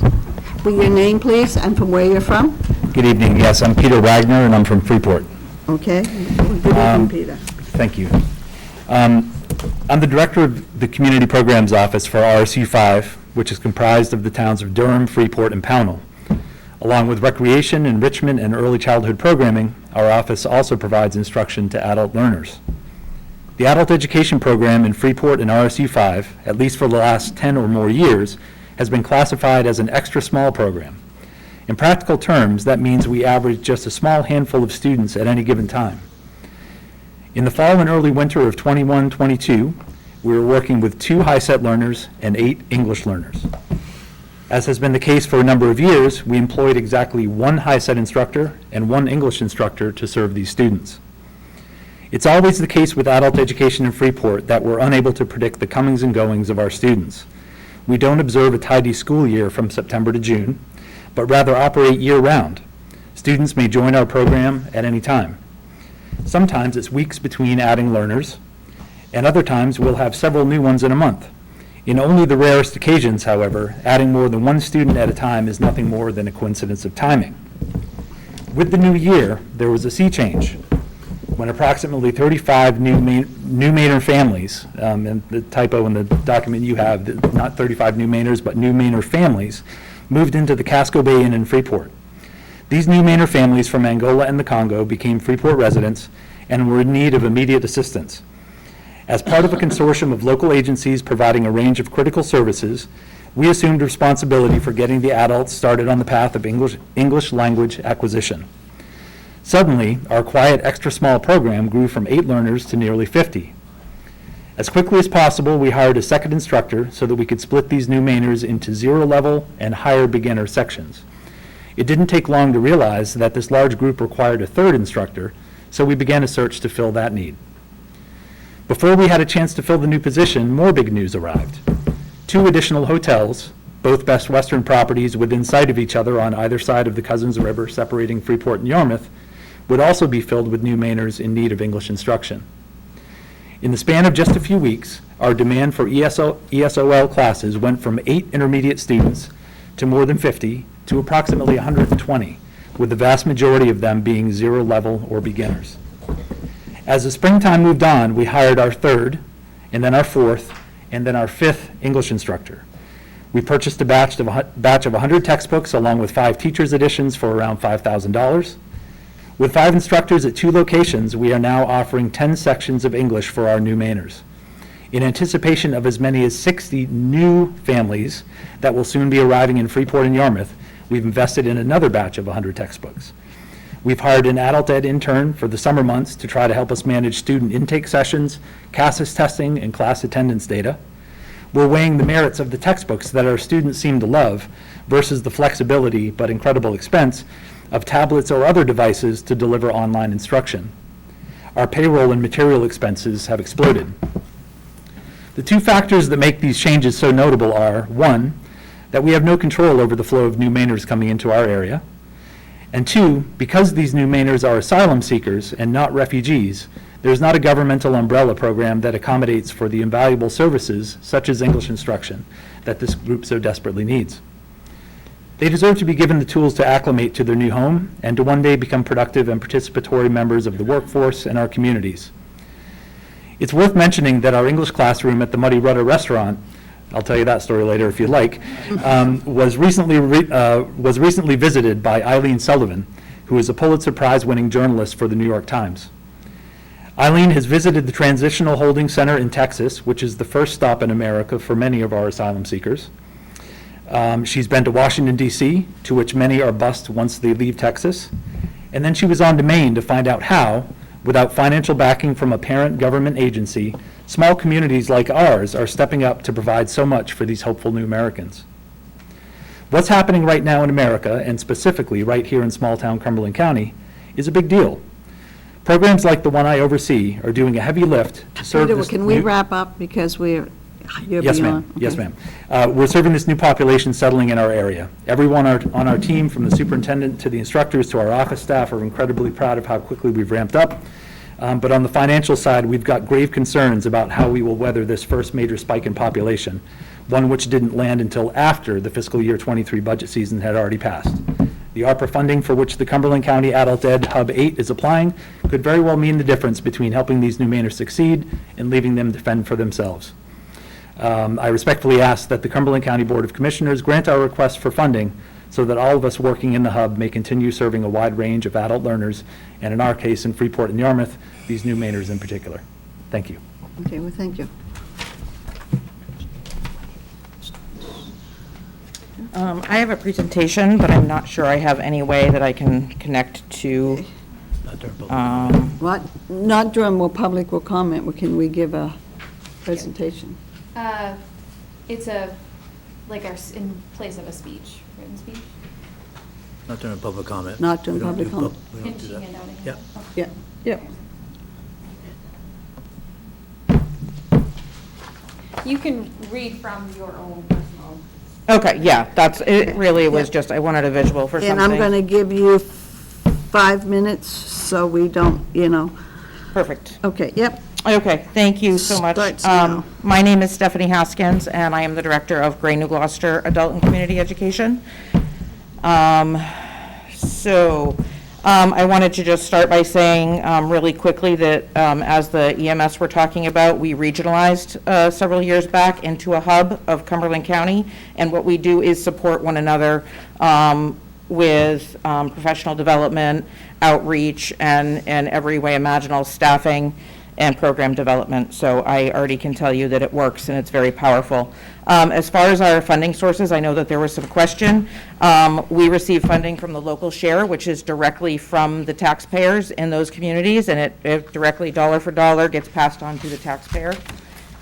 your name, please, and from where you're from. Good evening. Yes, I'm Peter Wagner, and I'm from Freeport. Okay? Good evening, Peter. Thank you. I'm the director of the Community Programs Office for RSU 5, which is comprised of the towns of Durham, Freeport, and Pownell. Along with recreation, enrichment, and early childhood programming, our office also provides instruction to adult learners. The adult education program in Freeport and RSU 5, at least for the last 10 or more years, has been classified as an extra small program. In practical terms, that means we average just a small handful of students at any given time. In the fall and early winter of 21-22, we were working with 2 high-set learners and 8 English learners. As has been the case for a number of years, we employed exactly 1 high-set instructor and 1 English instructor to serve these students. It's always the case with adult education in Freeport that we're unable to predict the comings and goings of our students. We don't observe a tidy school year from September to June, but rather operate year-round. Students may join our program at any time. Sometimes it's weeks between adding learners, and other times we'll have several new ones in a month. In only the rarest occasions, however, adding more than one student at a time is nothing more than a coincidence of timing. With the new year, there was a sea change, when approximately 35 new Maynard families, and the typo in the document you have, not 35 new Maynards, but new Maynard families, moved into the Casco Bay Inn in Freeport. These new Maynard families from Angola and the Congo became Freeport residents and were in need of immediate assistance. As part of a consortium of local agencies providing a range of critical services, we assumed responsibility for getting the adults started on the path of English language acquisition. Suddenly, our quiet extra small program grew from 8 learners to nearly 50. As quickly as possible, we hired a second instructor so that we could split these new Mainers into 0 level and higher beginner sections. It didn't take long to realize that this large group required a third instructor, so we began a search to fill that need. Before we had a chance to fill the new position, more big news arrived. 2 additional hotels, both Best Western properties within sight of each other on either side of the Cousins River separating Freeport and Yarmouth, would also be filled with new Mainers in need of English instruction. In the span of just a few weeks, our demand for ESOL classes went from 8 intermediate students to more than 50 to approximately 120, with the vast majority of them being 0 level or beginners. As the springtime moved on, we hired our 3rd, and then our 4th, and then our 5th English instructor. We purchased a batch of 100 textbooks along with 5 teachers' editions for around $5,000. With 5 instructors at 2 locations, we are now offering 10 sections of English for our new Mainers. In anticipation of as many as 60 new families that will soon be arriving in Freeport and Yarmouth, we've invested in another batch of 100 textbooks. We've hired an adult ed intern for the summer months to try to help us manage student intake sessions, CASAS testing, and class attendance data. We're weighing the merits of the textbooks that our students seem to love versus the flexibility but incredible expense of tablets or other devices to deliver online instruction. Our payroll and material expenses have exploded. The 2 factors that make these changes so notable are, 1, that we have no control over the flow of new Mainers coming into our area, and 2, because these new Mainers are asylum seekers and not refugees, there's not a governmental umbrella program that accommodates for the invaluable services, such as English instruction, that this group so desperately needs. They deserve to be given the tools to acclimate to their new home and to one day become productive and participatory members of the workforce and our communities. It's worth mentioning that our English classroom at the Muddy Rudder restaurant, I'll tell you that story later if you like, was recently visited by Eileen Sullivan, who is a Pulitzer Prize-winning journalist for the New York Times. Eileen has visited the Transitional Holding Center in Texas, which is the first stop in America for many of our asylum seekers. She's been to Washington, D.C., to which many are bused once they leave Texas. And then she was on to Maine to find out how, without financial backing from a parent government agency, small communities like ours are stepping up to provide so much for these hopeful new Americans. What's happening right now in America, and specifically right here in small-town Cumberland County, is a big deal. Programs like the one I oversee are doing a heavy lift to serve Peter, this can we new- wrap up because you're Yes, beyond? ma'am. Yes, Okay. ma'am. We're serving this new population settling in our area. Everyone on our team, from the superintendent to the instructors to our office staff, are incredibly proud of how quickly we've ramped up. But on the financial side, we've got grave concerns about how we will weather this first major spike in population, one which didn't land until after the fiscal year 23 budget season had already passed. The ARPA funding for which the Cumberland County Adult Ed Hub 8 is applying could very well mean the difference between helping these new Mainers succeed and leaving them to fend for themselves. I respectfully ask that the Cumberland County Board of Commissioners grant our request for funding so that all of us working in the hub may continue serving a wide range of adult learners, and in our case, in Freeport and Yarmouth, these new Mainers in particular. Thank you. Okay, well, thank you. I have a presentation, but I'm not sure I have any way that I can connect to, What, not during public will comment, but can we give a presentation? It's in place of a speech, written speech. Not during public comment. Not during We don't public do comment. We don't Can do she that. hand out a Yep. handout? Yeah, yeah. You can read from your own personal. okay, yeah, it really was Yeah. just, I wanted a visual for something. And I'm going to give you 5 minutes so we don't, Perfect. okay, yep. Okay, thank you so much. Starts now. My name is Stephanie Haskins, and I am the Director of Gray New Gloucester Adult and Community Education. I wanted to just start by saying really quickly that as the EMS we're talking about, we regionalized several years back into a hub of Cumberland County, and what we do is support one another with professional development, outreach, and every way imaginable, staffing and program development. So I already can tell you that it works and it's very powerful. As far as our funding sources, I know that there was some question. We receive funding from the local share, which is directly from the taxpayers in those communities, and it directly dollar for dollar gets passed on to the taxpayer.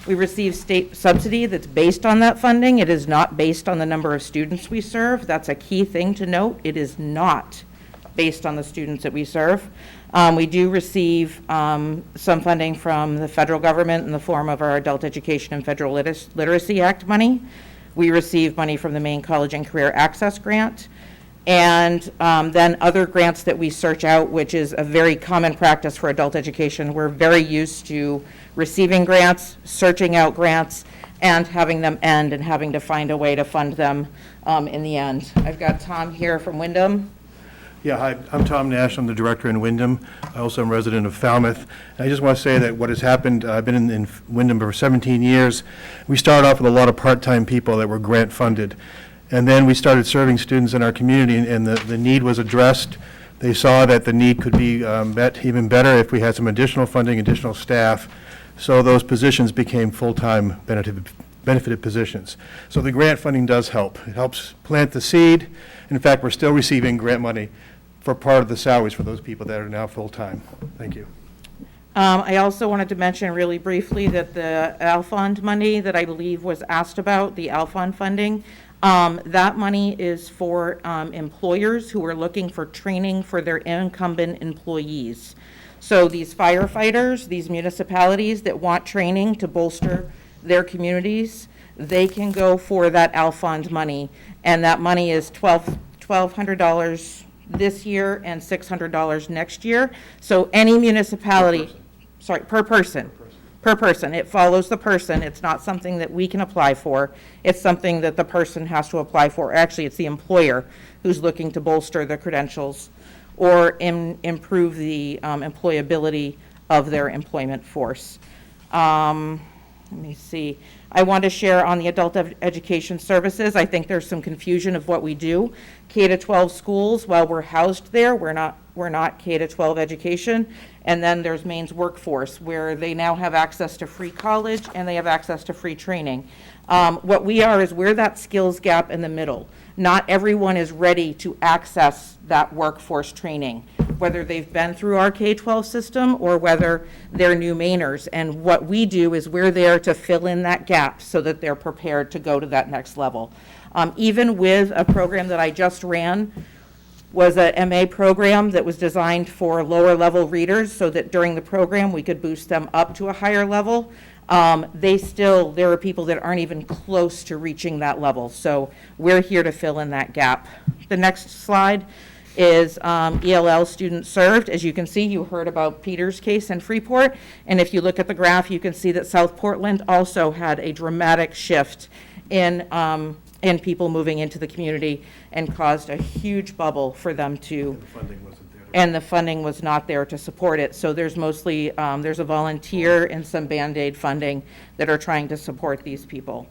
We receive state subsidy that's based on that funding. It is not based on the number of students we serve. That's a key thing to note. It is not based on the students that we serve. We do receive some funding from the federal government in the form of our Adult Education and Federal Literacy Act money. We receive money from the Maine College and Career Access Grant. And then other grants that we search out, which is a very common practice for adult education. We're very used to receiving grants, searching out grants, and having them end and having to find a way to fund them in the end. I've got Tom here from Wyndham. Yeah, hi, I'm Tom Nash, I'm the director in Wyndham. I also am a resident of Falmouth. And I just want to say that what has happened, I've been in Wyndham for 17 years. We started off with a lot of part-time people that were grant funded. And then we started serving students in our community, and the need was addressed. They saw that the need could be met even better if we had some additional funding, additional staff. So those positions became full-time benefited positions. So the grant funding does help. It helps plant the seed. In fact, we're still receiving grant money for part of the salaries for those people that are now full-time. Thank you. I also wanted to mention really briefly that the Alfond money that I believe was asked about, the Alfond funding, that money is for employers who are looking for training for their incumbent employees. So these firefighters, these municipalities that want training to bolster their communities, they can go for that Alfond money. And that money is $1,200 this year and $600 next year. So any municipality, per person. It follows the person. It's not something that we can apply for. It's something that the person has to apply for. Actually, it's the employer who's looking to bolster the credentials or improve the employability of their employment force. Let me see. I want to share on the adult education services. I think there's some confusion of what we do. K-12 schools, while we're housed there, we're not K-12 education. And then there's Maine's workforce, where they now have access to free college and they have access to free training. What we are is we're that skills gap in the middle. Not everyone is ready to access that workforce training, whether they've been through our K-12 system or whether they're new Mainers. And what we do is we're there to fill in that gap so that they're prepared to go to that next level. Even with a program that I just ran, was a MA program that was designed for lower level readers so that during the program we could boost them up to a higher level. There are people that aren't even close to reaching that level. So we're here to fill in that gap. The next slide is ELL students served. As you can see, you heard about Peter's case in Freeport. And if you look at the graph, you can see that South Portland also had a dramatic shift in people moving into the community and caused a huge bubble for them to. And the funding was not there to support it. So there's mostly, there's a volunteer and some Band-Aid funding that are trying to support these people.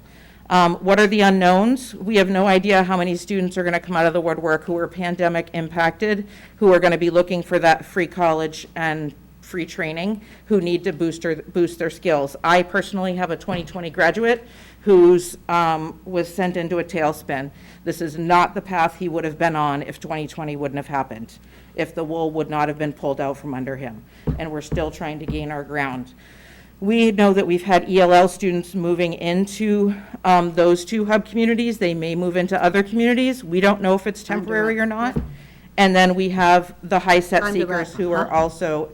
What are the unknowns? We have no idea how many students are going to come out of the woodwork who are pandemic impacted, who are going to be looking for that free college and free training, who need to boost their skills. I personally have a 2020 graduate who's was sent into a tailspin. This is not the path he would have been on if 2020 wouldn't have happened, if the wool would not have been pulled out from under him. And we're still trying to gain our ground. We know that we've had ELL students moving into those two hub communities. They may move into other communities. We don't know if it's temporary or not. And then we have the high-set seekers who are also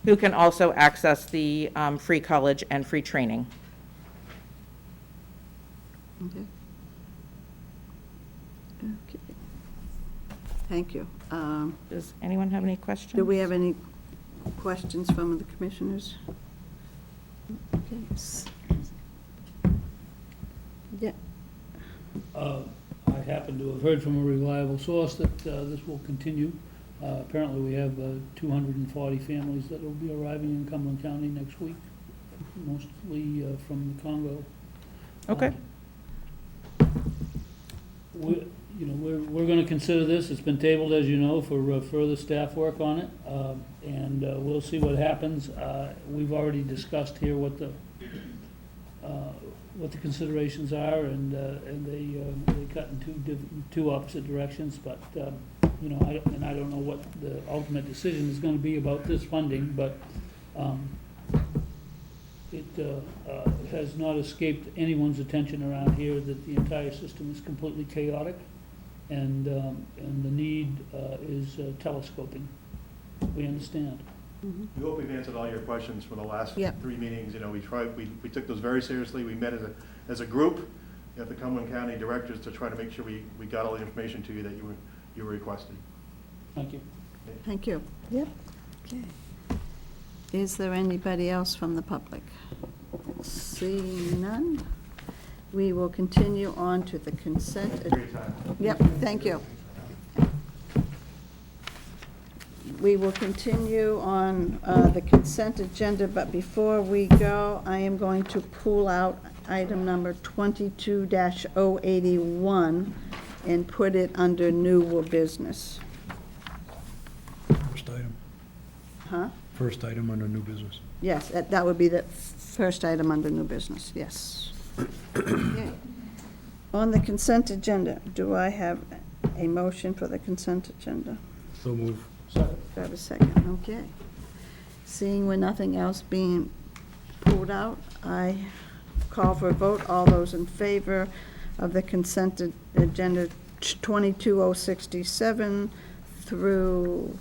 who can also access the free college and free training. Okay. Okay. Thank you. Does anyone have any questions? Do we have any questions from the commissioners? Okay. Yeah, I happen to have heard from a reliable source that this will continue. Apparently, we have 240 families that will be arriving in Cumberland County next week, mostly from the Congo. Okay. We're going to consider this. It's been tabled, as you know, for further staff work on it, and we'll see what happens. We've already discussed here what the considerations are, and they cut in two opposite directions, but, I don't know what the ultimate decision is gonna be about this funding, but, it has not escaped anyone's attention around here that the entire system is completely chaotic, and the need is telescoping. We understand. We hope we've answered all your questions for the last Yep. 3 meetings. We took those very seriously. We met as a group at the Cumberland County Directors to try to make sure we got all the information to you that you were requested. Thank you. thank you. Yep. Okay. Is there anybody else from the public? Seeing none, we will continue on to the consent. Great time. Yep, thank you. We will continue on the consent agenda, but before we go, I am going to pull out item number 22-081 and put it under new business. First item. Huh? First item under new business. Yes, that would be the first item under new business, yes. Okay. On the consent agenda, do I have a motion for the consent agenda? So move. Do I have a second? Okay. Seeing with nothing else being pulled out, I call for a vote. All those in favor of the consent agenda 22067 through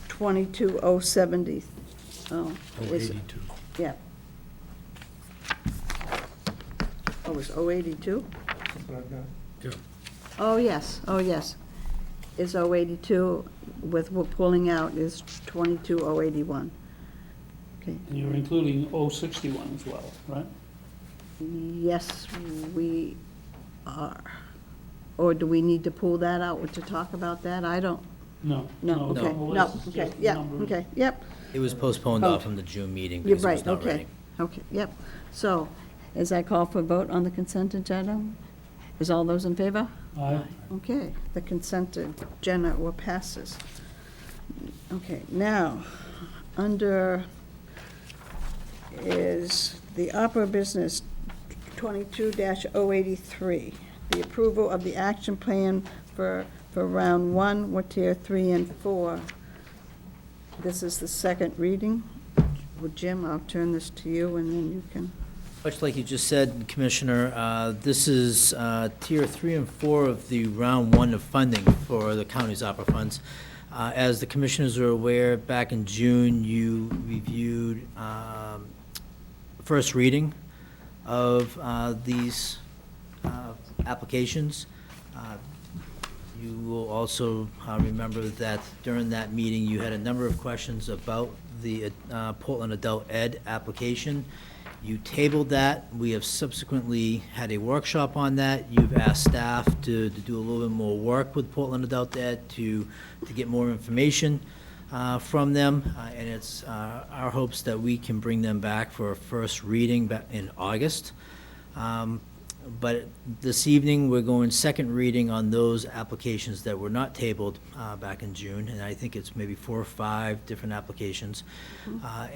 22070. Oh, is it? 82. Yeah. Oh, it's 082? Yeah. Oh, yes, Is 082 with we're pulling out is 22081. Okay, And you're including 061 as well, right? yes, we are. Or do we need to pull that out to talk about that? I don't, No. no, okay, the no, list is okay, just the yeah, numbers. okay, yep. It was postponed Oh. off from the June meeting You're because it was right, not okay, ready. okay, yep. So, as I call for a vote on the consent agenda, is all those in favor? Aye. Okay, the consent agenda will passes. Okay, now, under is the opera business 22-083, the approval of the action plan for round 1, Witonis 3 and 4. This is the second reading. Well, Jim, I'll turn this to you, and then you can. Much like you just said, Commissioner, this is Tier 3 and 4 of the Round 1 of funding for the county's opera funds. As the commissioners are aware, back in June, you reviewed first reading of these applications. You will also remember that during that meeting, you had a number of questions about the Portland Adult Ed application. You tabled that. We have subsequently had a workshop on that. You've asked staff to do a little bit more work with Portland Adult Ed to get more information from them. And it's our hopes that we can bring them back for a first reading back in August. But this evening, we're going second reading on those applications that were not tabled back in June, and I think it's maybe 4 or 5 different applications.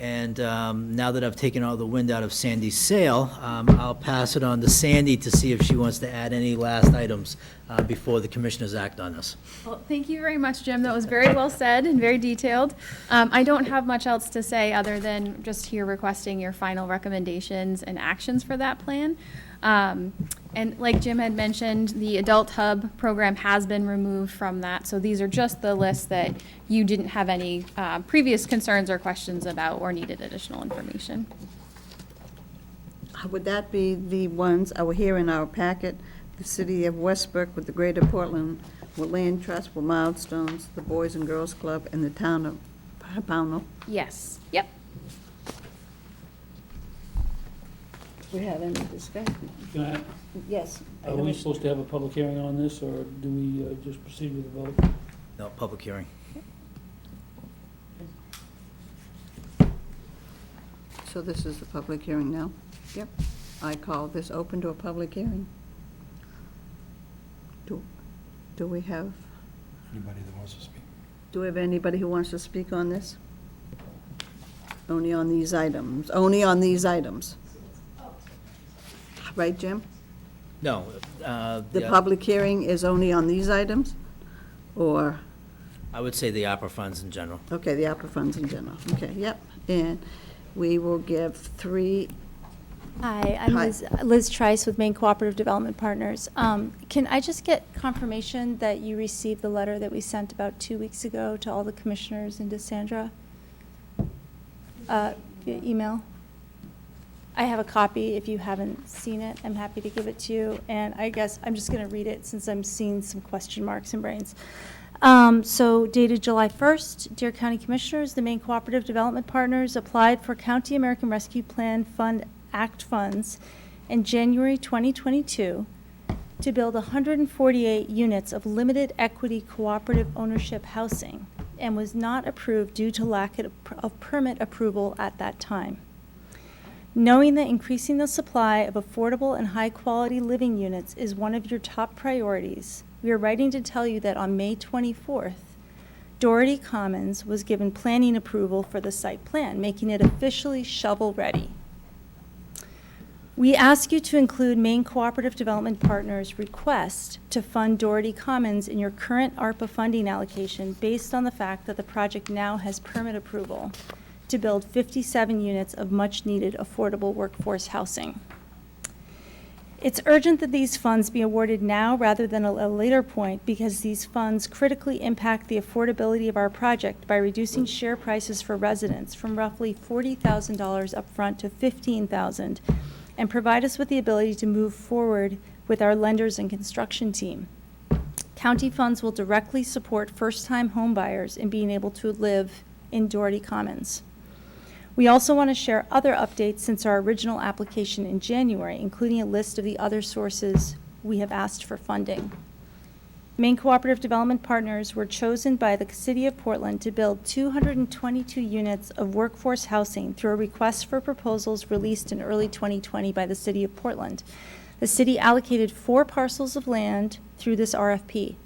And now that I've taken all the wind out of Sandy's sail, I'll pass it on to Sandy to see if she wants to add any last items before the commissioners act on this. Well, thank you very much, Jim. That was very well said and very detailed. I don't have much else to say other than just here requesting your final recommendations and actions for that plan. And like Jim had mentioned, the Adult Hub program has been removed from that. So these are just the lists that you didn't have any previous concerns or questions about or needed additional information. Would that be the ones that were here in our packet? The City of Westbrook with the Greater Portland, with Land Trust, with Milestones, the Boys and Girls Club, and the Town of Pownell. Yes, yep. We have any discussion? Can I- Yes. Are we supposed to have a public hearing on this, or do we just proceed with the vote? No, public hearing. So this is the public hearing now? Yep. I call this open to a public hearing. Do we have, Anybody that wants to speak? do we have anybody who wants to speak on this? Only on these items, only on these items. Right, Jim? No. The public hearing is only on these items? Or, I would say the opera funds in general. okay, the opera funds in general, okay, yep. And we will give 3, Hi, I'm Hi. Liz Trice with Maine Cooperative Development Partners. Can I just get confirmation that you received the letter that we sent about 2 weeks ago to all the commissioners and to Sandra? Via email? I have a copy. If you haven't seen it, I'm happy to give it to you. And I guess I'm just going to read it since I'm seeing some question marks in brains. So dated July 1st, dear County Commissioners, the Maine Cooperative Development Partners applied for County American Rescue Plan Fund Act funds in January 2022 to build 148 units of limited equity cooperative ownership housing and was not approved due to lack of permit approval at that time. Knowing that increasing the supply of affordable and high-quality living units is one of your top priorities, we are writing to tell you that on May 24th, Doherty Commons was given planning approval for the site plan, making it officially shovel-ready. We ask you to include Maine Cooperative Development Partners' request to fund Doherty Commons in your current ARPA funding allocation based on the fact that the project now has permit approval to build 57 units of much-needed affordable workforce housing. It's urgent that these funds be awarded now rather than a later point because these funds critically impact the affordability of our project by reducing share prices for residents from roughly $40,000 upfront to $15,000 and provide us with the ability to move forward with our lenders and construction team. County funds will directly support first-time homebuyers in being able to live in Doherty Commons. We also want to share other updates since our original application in January, including a list of the other sources we have asked for funding. Maine Cooperative Development Partners were chosen by the City of Portland to build 222 units of workforce housing through a request for proposals released in early 2020 by the City of Portland. The city allocated 4 parcels of land through this RFP.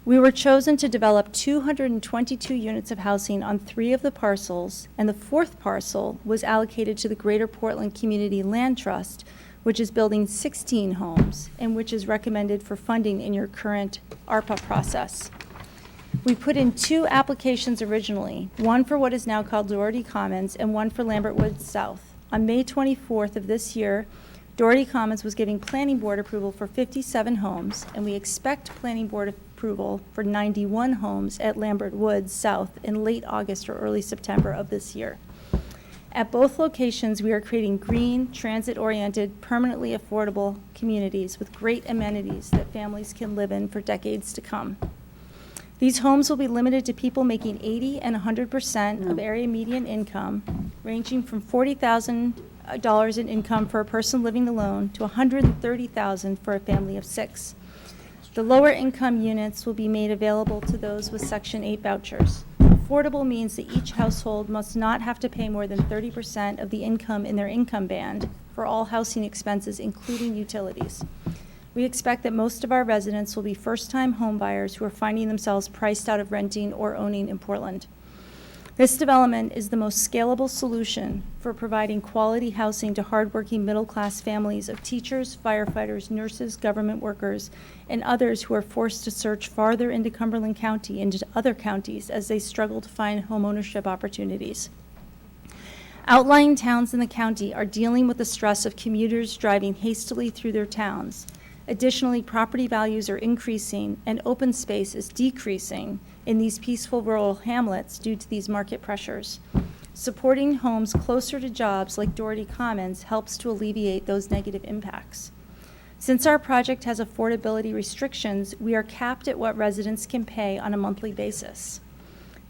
We were chosen to develop 222 units of housing on 3 of the parcels, and the 4th parcel was allocated to the Greater Portland Community Land Trust, which is building 16 homes and which is recommended for funding in your current ARPA process. We put in 2 applications originally, one for what is now called Doherty Commons and one for Lambert Woods South. On May 24th of this year, Doherty Commons was giving planning board approval for 57 homes, and we expect planning board approval for 91 homes at Lambert Woods South in late August or early September of this year. At both locations, we are creating green, transit-oriented, permanently affordable communities with great amenities that families can live in for decades to come. These homes will be limited to people making 80% and 100% of area median income, ranging from $40,000 in income for a person living alone to $130,000 for a family of 6. The lower income units will be made available to those with Section 8 vouchers. Affordable means that each household must not have to pay more than 30% of the income in their income band for all housing expenses, including utilities. We expect that most of our residents will be first-time homebuyers who are finding themselves priced out of renting or owning in Portland. This development is the most scalable solution for providing quality housing to hardworking middle-class families of teachers, firefighters, nurses, government workers, and others who are forced to search farther into Cumberland County and into other counties as they struggle to find homeownership opportunities. Outlying towns in the county are dealing with the stress of commuters driving hastily through their towns. Additionally, property values are increasing and open space is decreasing in these peaceful rural hamlets due to these market pressures. Supporting homes closer to jobs like Doherty Commons helps to alleviate those negative impacts. Since our project has affordability restrictions, we are capped at what residents can pay on a monthly basis.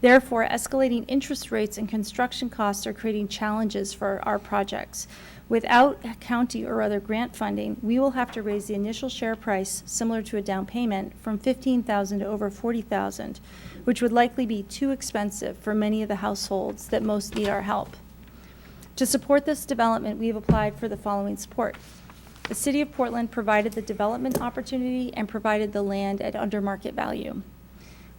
Therefore, escalating interest rates and construction costs are creating challenges for our projects. Without county or other grant funding, we will have to raise the initial share price, similar to a down payment, from $15,000 to over $40,000, which would likely be too expensive for many of the households that most need our help. To support this development, we have applied for the following support. The City of Portland provided the development opportunity and provided the land at under market value.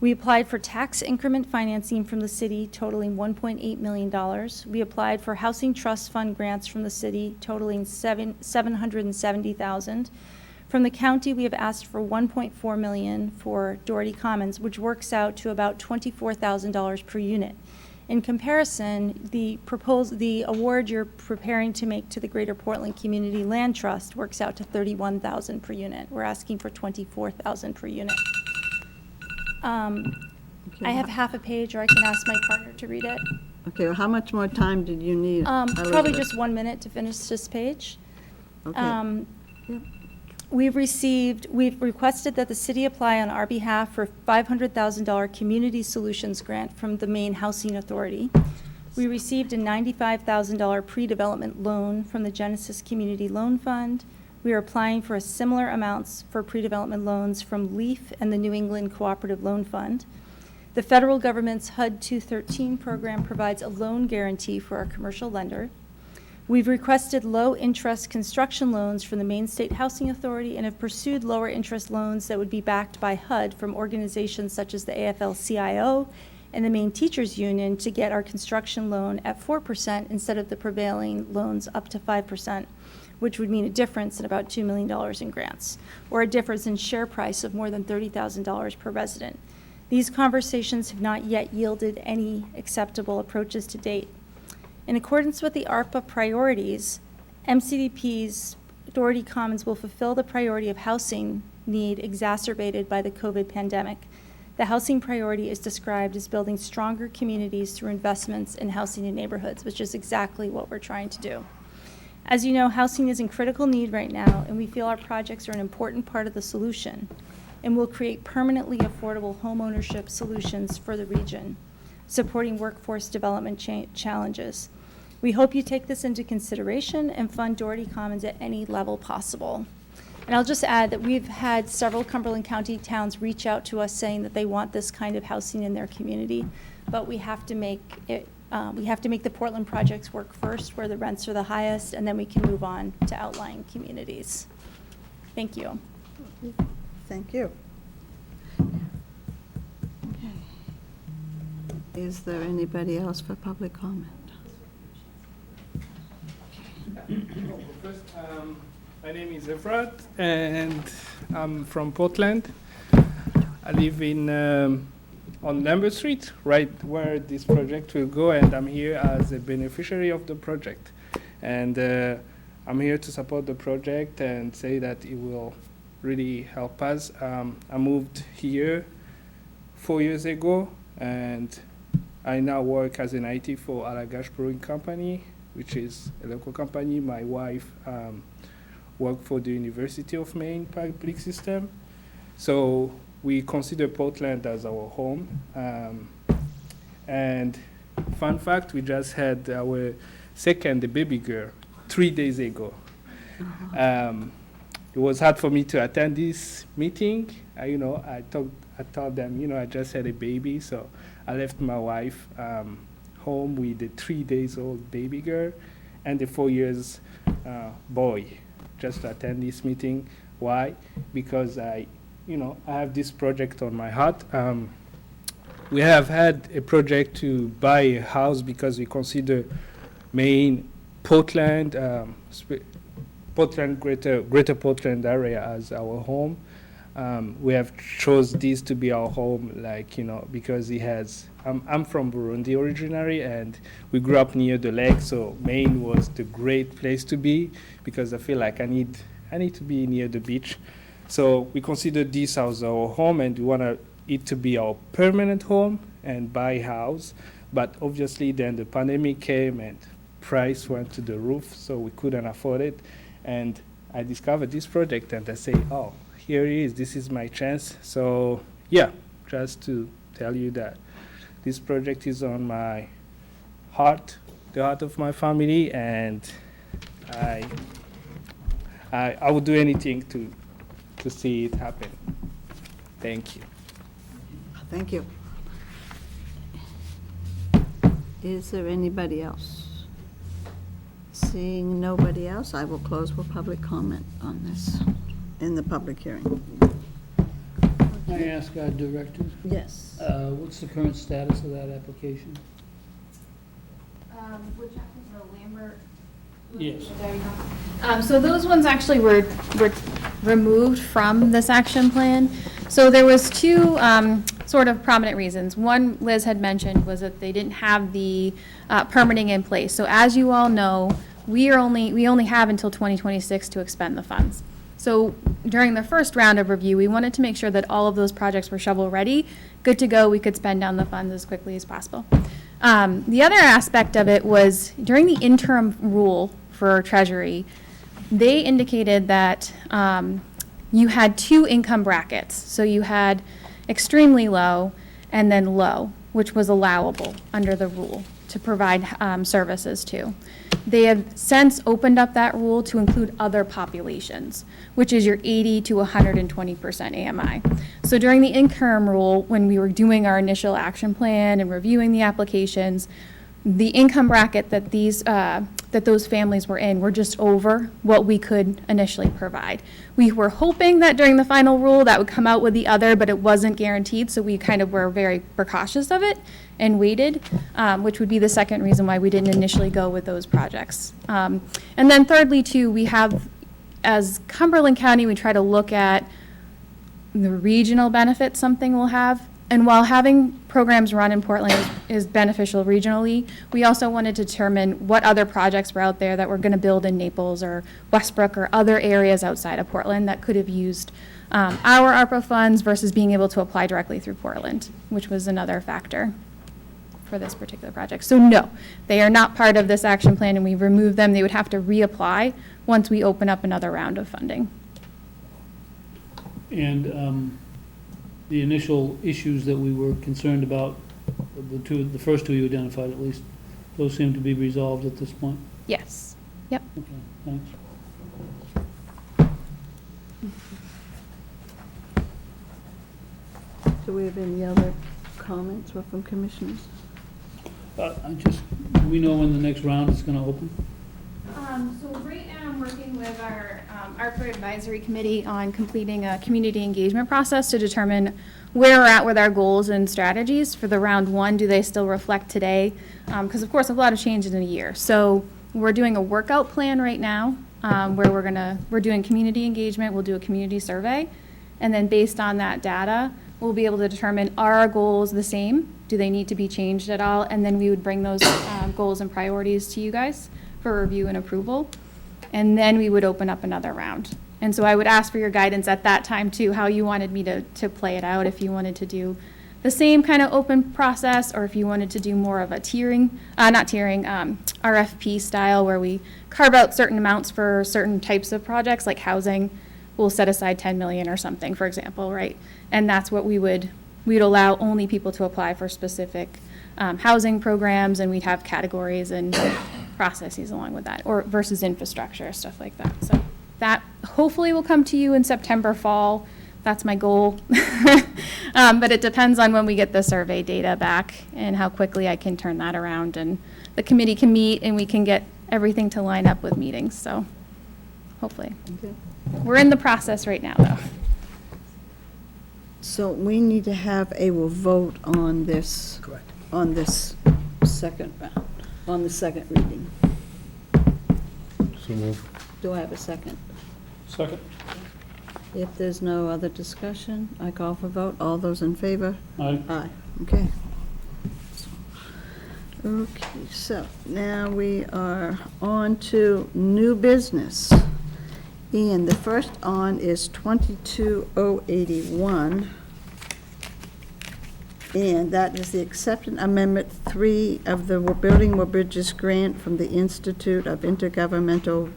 We applied for tax increment financing from the city totaling $1.8 million. We applied for Housing Trust Fund grants from the city totaling $770,000. From the county, we have asked for $1.4 million for Doherty Commons, which works out to about $24,000 per unit. In comparison, the award you're preparing to make to the Greater Portland Community Land Trust works out to $31,000 per unit. We're asking for $24,000 per unit. I have half a page, or I can ask my partner to read it. Okay, well, how much more time did you need? Probably Elizabeth? just 1 minute to finish this page. Okay. Yep. We've requested that the city apply on our behalf for $500,000 Community Solutions Grant from the Maine Housing Authority. We received a $95,000 pre-development loan from the Genesis Community Loan Fund. We are applying for a similar amounts for pre-development loans from LEAF and the New England Cooperative Loan Fund. The federal government's HUD 213 program provides a loan guarantee for our commercial lender. We've requested low-interest construction loans from the Maine State Housing Authority and have pursued lower-interest loans that would be backed by HUD from organizations such as the AFL-CIO and the Maine Teachers Union to get our construction loan at 4% instead of the prevailing loans up to 5%, which would mean a difference in about $2 million in grants, or a difference in share price of more than $30,000 per resident. These conversations have not yet yielded any acceptable approaches to date. In accordance with the ARPA priorities, MCDP's Doherty Commons will fulfill the priority of housing need exacerbated by the COVID pandemic. The housing priority is described as building stronger communities through investments in housing in neighborhoods, which is exactly what we're trying to do. As you know, housing is in critical need right now, and we feel our projects are an important part of the solution and will create permanently affordable homeownership solutions for the region, supporting workforce development challenges. We hope you take this into consideration and fund Doherty Commons at any level possible. And I'll just add that we've had several Cumberland County towns reach out to us saying that they want this kind of housing in their community, but we have to make it, the Portland projects work first, where the rents are the highest, and then we can move on to outlying communities. Thank you. Thank you. Okay. Is there anybody else for public comment? First, my name is Efrat, and I'm from Portland. I live in on Lambert Street, right where this project will go, and I'm here as a beneficiary of the project. And I'm here to support the project and say that it will really help us. I moved here 4 years ago, and I now work as an IT for Allagash Brewing Company, which is a local company. My wife worked for the University of Maine public system. So we consider Portland as our home. And fun fact, we just had our second baby girl 3 days ago. It was hard for me to attend this meeting. I told them, I just had a baby, so I left my wife home with a 3 days old baby girl and a 4 years boy, just to attend this meeting. Why? Because I have this project on my heart. We have had a project to buy a house because we consider Maine, Portland, Greater Portland area as our home. We have chose this to be our home, because it has. I'm from Burundi originally, and we grew up near the lake, so Maine was the great place to be because I feel like I need to be near the beach. So we consider this as our home, and we want it to be our permanent home and buy a house. But obviously, then the pandemic came and price went to the roof, so we couldn't afford it. And I discovered this project, and I say, oh, here it is. This is my chance. So yeah, just to tell you that This project is on my heart, the heart of my family, and I would do anything to see it happen. Thank you. Thank you. Is there anybody else? Seeing nobody else, I will close for public comment on this in the public hearing. Can I ask our director, Yes. what's the current status of that application? Which happens to Lambert? Yes. So those ones actually were removed from this action plan. So there was two sort of prominent reasons. One Liz had mentioned was that they didn't have the permitting in place. So as you all know, we only have until 2026 to expend the funds. So during the first round of review, we wanted to make sure that all of those projects were shovel-ready, good to go, we could spend down the funds as quickly as possible. The other aspect of it was during the interim rule for Treasury, they indicated that you had two income brackets. So you had extremely low and then low, which was allowable under the rule to provide services to. They have since opened up that rule to include other populations, which is your 80 to 120% AMI. So during the interim rule, when we were doing our initial action plan and reviewing the applications, the income bracket that those families were in were just over what we could initially provide. We were hoping that during the final rule that would come out with the other, but it wasn't guaranteed, so we kind of were very precautious of it and waited, which would be the second reason why we didn't initially go with those projects. And then thirdly, too, we have, as Cumberland County, we try to look at the regional benefits something will have. And while having programs run in Portland is beneficial regionally, we also wanted to determine what other projects were out there that we're going to build in Naples or Westbrook or other areas outside of Portland that could have used our ARPA funds versus being able to apply directly through Portland, which was another factor for this particular project. So no, they are not part of this action plan, and we removed them. They would have to reapply once we open up another round of funding. And the initial issues that we were concerned about, the first two you identified at least, those seem to be resolved at this point? Yes. Yep. Okay, thanks. Do we have any other comments or from commissioners? Do we know when the next round is going to open? So right now I'm working with our ARPA Advisory Committee on completing a community engagement process to determine where we're at with our goals and strategies for the round one. Do they still reflect today? Because of course, a lot of changes in a year. So we're doing a workout plan right now where we're doing community engagement. We'll do a community survey. And then based on that data, we'll be able to determine, are our goals the same? Do they need to be changed at all? And then we would bring those goals and priorities to you guys for review and approval. And then we would open up another round. And so I would ask for your guidance at that time too, how you wanted me to play it out, if you wanted to do the same kind of open process, or if you wanted to do more of a RFP style where we carve out certain amounts for certain types of projects, like housing. We'll set aside 10 million or something, for example, right? And that's what we'd allow only people to apply for specific housing programs, and we'd have categories and processes along with that, or versus infrastructure, stuff like that. So that hopefully will come to you in September, fall. That's my goal. But it depends on when we get the survey data back and how quickly I can turn that around, and the committee can meet and we can get everything to line up with meetings, so hopefully. Okay. We're in the process right now, though. So we need to have a vote on this. Correct. On this second round, on the second reading. So move. Do I have a second? Second. If there's no other discussion, I call for vote. All those in favor? Aye. Aye. Okay. Okay, so now we are on to new business. And the first on is 22081. And that is the acceptance amendment 3 of the Building More Bridges grant from the Institute of Intergovernmental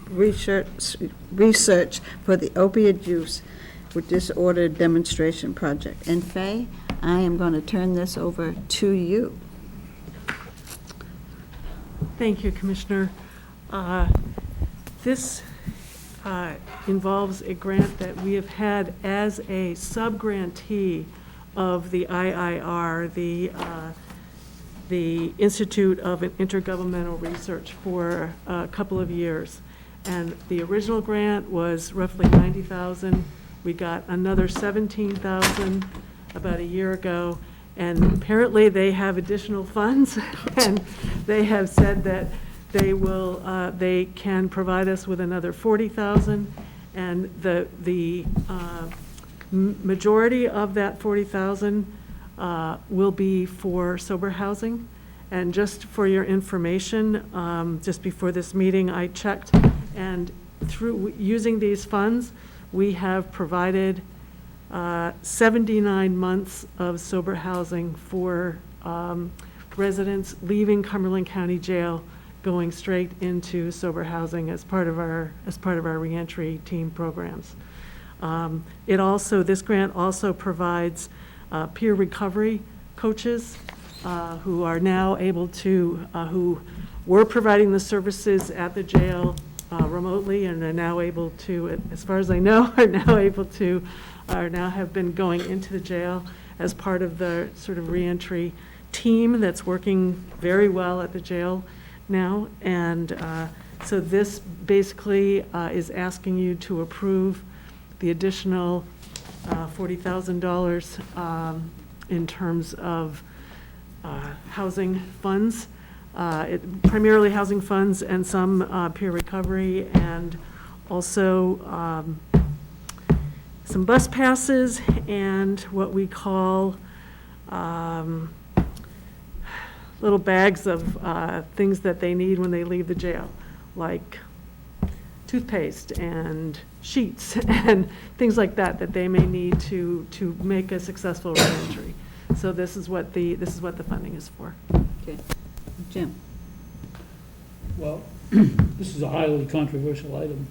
Research for the Opioid Use with this order demonstration project. And Fay, I am going to turn this over to you. Thank you, Commissioner. This involves a grant that we have had as a sub-grantee of the IIR, the Institute of Intergovernmental Research, for a couple of years. And the original grant was roughly $90,000. We got another $17,000 about a year ago. And apparently they have additional funds, and they have said that they can provide us with another $40,000. And the majority of that $40,000 will be for sober housing. And just for your information, just before this meeting, I checked, and through using these funds, we have provided 79 months of sober housing for residents leaving Cumberland County Jail, going straight into sober housing as part of our reentry team programs. This grant also provides peer recovery coaches who are now able to, who were providing the services at the jail remotely, and are now able to, as far as I know, are now have been going into the jail as part of the sort of reentry team that's working very well at the jail now. And so this basically is asking you to approve the additional $40,000 in terms of housing funds, primarily housing funds, and some peer recovery, and also some bus passes, and what we call little bags of things that they need when they leave the jail, like toothpaste and sheets and things like that they may need to make a successful reentry. So this is what the funding is for. Okay. Jim? Well, this is a highly controversial item.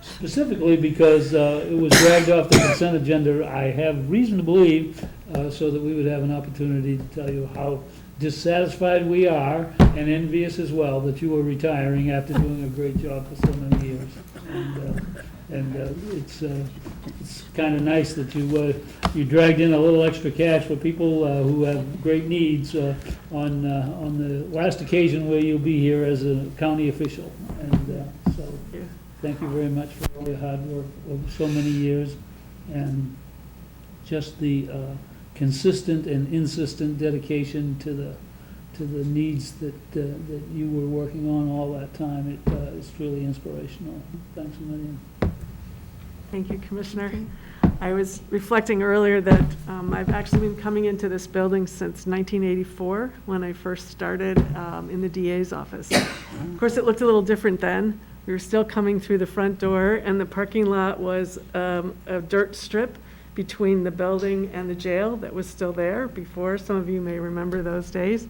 Specifically because it was dragged off the consent agenda, I have reason to believe, so that we would have an opportunity to tell you how dissatisfied we are, and envious as well, that you are retiring after doing a great job for so many years. And it's kind of nice that you dragged in a little extra cash for people who have great needs on the last occasion where you'll be here as a county official. And so thank you very much for all your hard work over so many years, and just the consistent and insistent dedication to the needs that you were working on all that time. It's truly inspirational. Thanks a million. Thank you, Commissioner. I was reflecting earlier that I've actually been coming into this building since 1984, when I first started in the DA's office. Of course, it looked a little different then. We were still coming through the front door, and the parking lot was a dirt strip between the building and the jail that was still there before. Some of you may remember those days.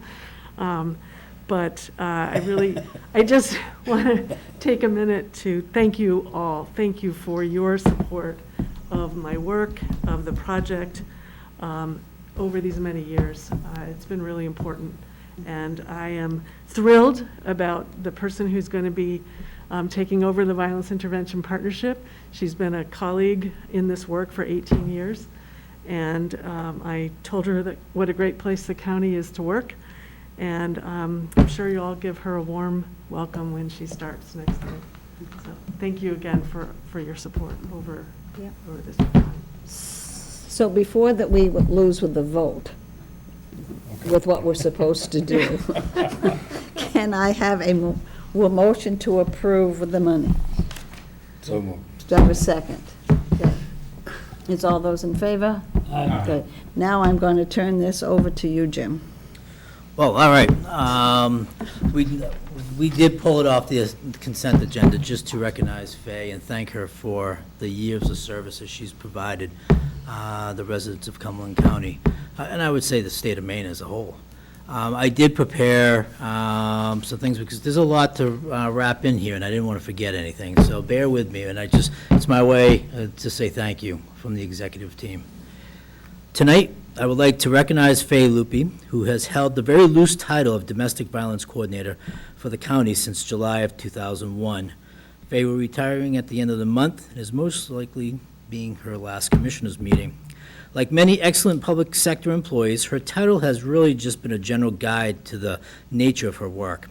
But I just want to take a minute to thank you all. Thank you for your support of my work, of the project, over these many years. It's been really important. And I am thrilled about the person who's going to be taking over the Violence Intervention Partnership. She's been a colleague in this work for 18 years. And I told her that what a great place the county is to work. And I'm sure you'll all give her a warm welcome when she starts next time. So thank you again for your support over this time. So before that we would lose with the vote, with what we're supposed to do, can I have a motion to approve the money? So moved. Do I have a second? Okay. Is all those in favor? Aye. Good. Now I'm going to turn this over to you, Jim. Well, all right. We did pull it off the consent agenda just to recognize Faye and thank her for the years of services she's provided the residents of Cumberland County, and I would say the state of Maine as a whole. I did prepare some things because there's a lot to wrap in here, and I didn't want to forget anything, so bear with me, and it's my way to say thank you from the executive team. Tonight, I would like to recognize Faye Lupi, who has held the very loose title of Domestic Violence Coordinator for the county since July of 2001. Faye will be retiring at the end of the month and is most likely being her last commissioners meeting. Like many excellent public sector employees, her title has really just been a general guide to the nature of her work.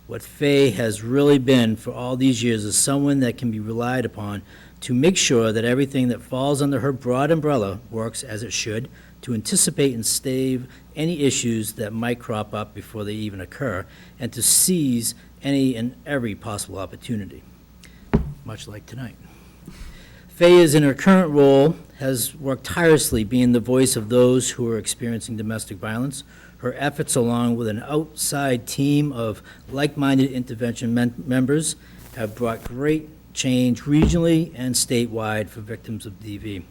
What Faye has really been for all these years is someone that can be relied upon to make sure that everything that falls under her broad umbrella works as it should, to anticipate and stave any issues that might crop up before they even occur, and to seize any and every possible opportunity, much like tonight. Faye is in her current role, has worked tirelessly being the voice of those who are experiencing domestic violence. Her efforts, along with an outside team of like-minded intervention members, have brought great change regionally and statewide for victims of DV.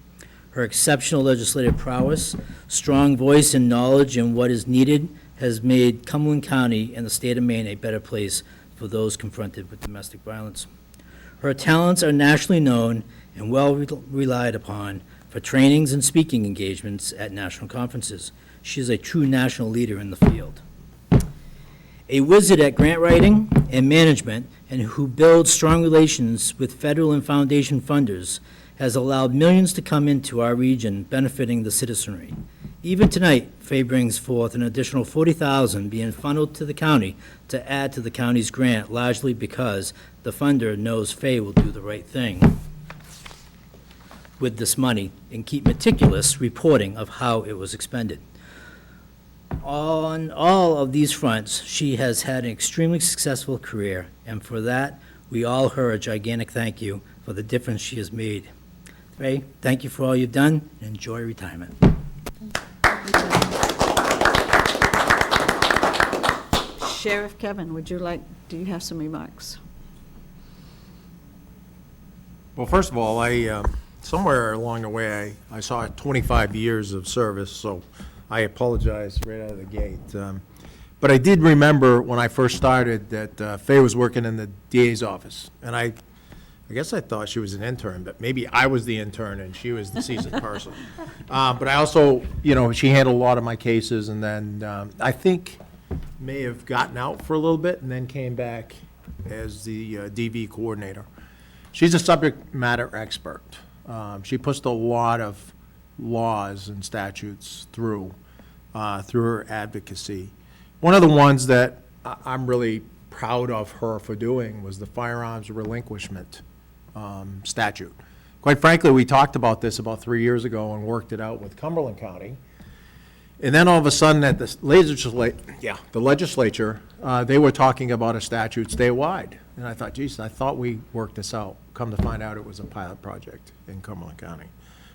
Her exceptional legislative prowess, strong voice and knowledge in what is needed has made Cumberland County and the state of Maine a better place for those confronted with domestic violence. Her talents are nationally known and well relied upon for trainings and speaking engagements at national conferences. She is a true national leader in the field. A wizard at grant writing and management, and who builds strong relations with federal and foundation funders, has allowed millions to come into our region, benefiting the citizenry. Even tonight, Faye brings forth an additional $40,000 being funneled to the county to add to the county's grant, largely because the funder knows Faye will do the right thing with this money and keep meticulous reporting of how it was expended. On all of these fronts, she has had an extremely successful career, and for that, we all owe her a gigantic thank you for the difference she has made. Faye, thank you for all you've done, and enjoy retirement. Sheriff Kevin, do you have some remarks? Well, first of all, somewhere along the way, I saw 25 years of service, so I apologize right out of the gate. But I did remember when I first started that Faye was working in the DA's office, and I guess I thought she was an intern, but maybe I was the intern and she was the seasoned person. But I also, she handled a lot of my cases, and then I think may have gotten out for a little bit and then came back as the DV coordinator. She's a subject matter expert. She pushed a lot of laws and statutes through her advocacy. One of the ones that I'm really proud of her for doing was the firearms relinquishment statute. Quite frankly, we talked about this about 3 years ago and worked it out with Cumberland County. And then all of a sudden at the legislature, they were talking about a statute statewide. And I thought, geez, I thought we worked this out. Come to find out it was a pilot project in Cumberland County.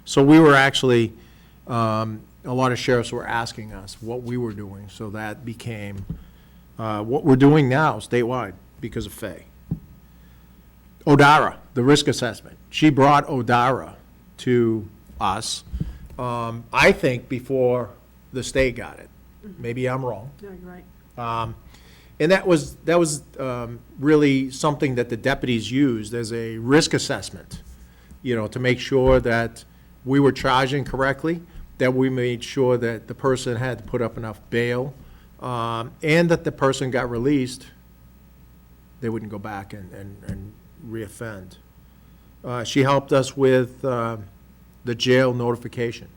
So we were actually, a lot of sheriffs were asking us what we were doing. So that became what we're doing now statewide because of Faye. ODARA, the risk assessment. She brought ODARA to us, I think, before the state got it. Maybe I'm wrong. Yeah, you're right. And that was really something that the deputies used as a risk assessment, to make sure that we were charging correctly, that we made sure that the person had to put up enough bail, and that the person got released, they wouldn't go back and reoffend. She helped us with the jail notification.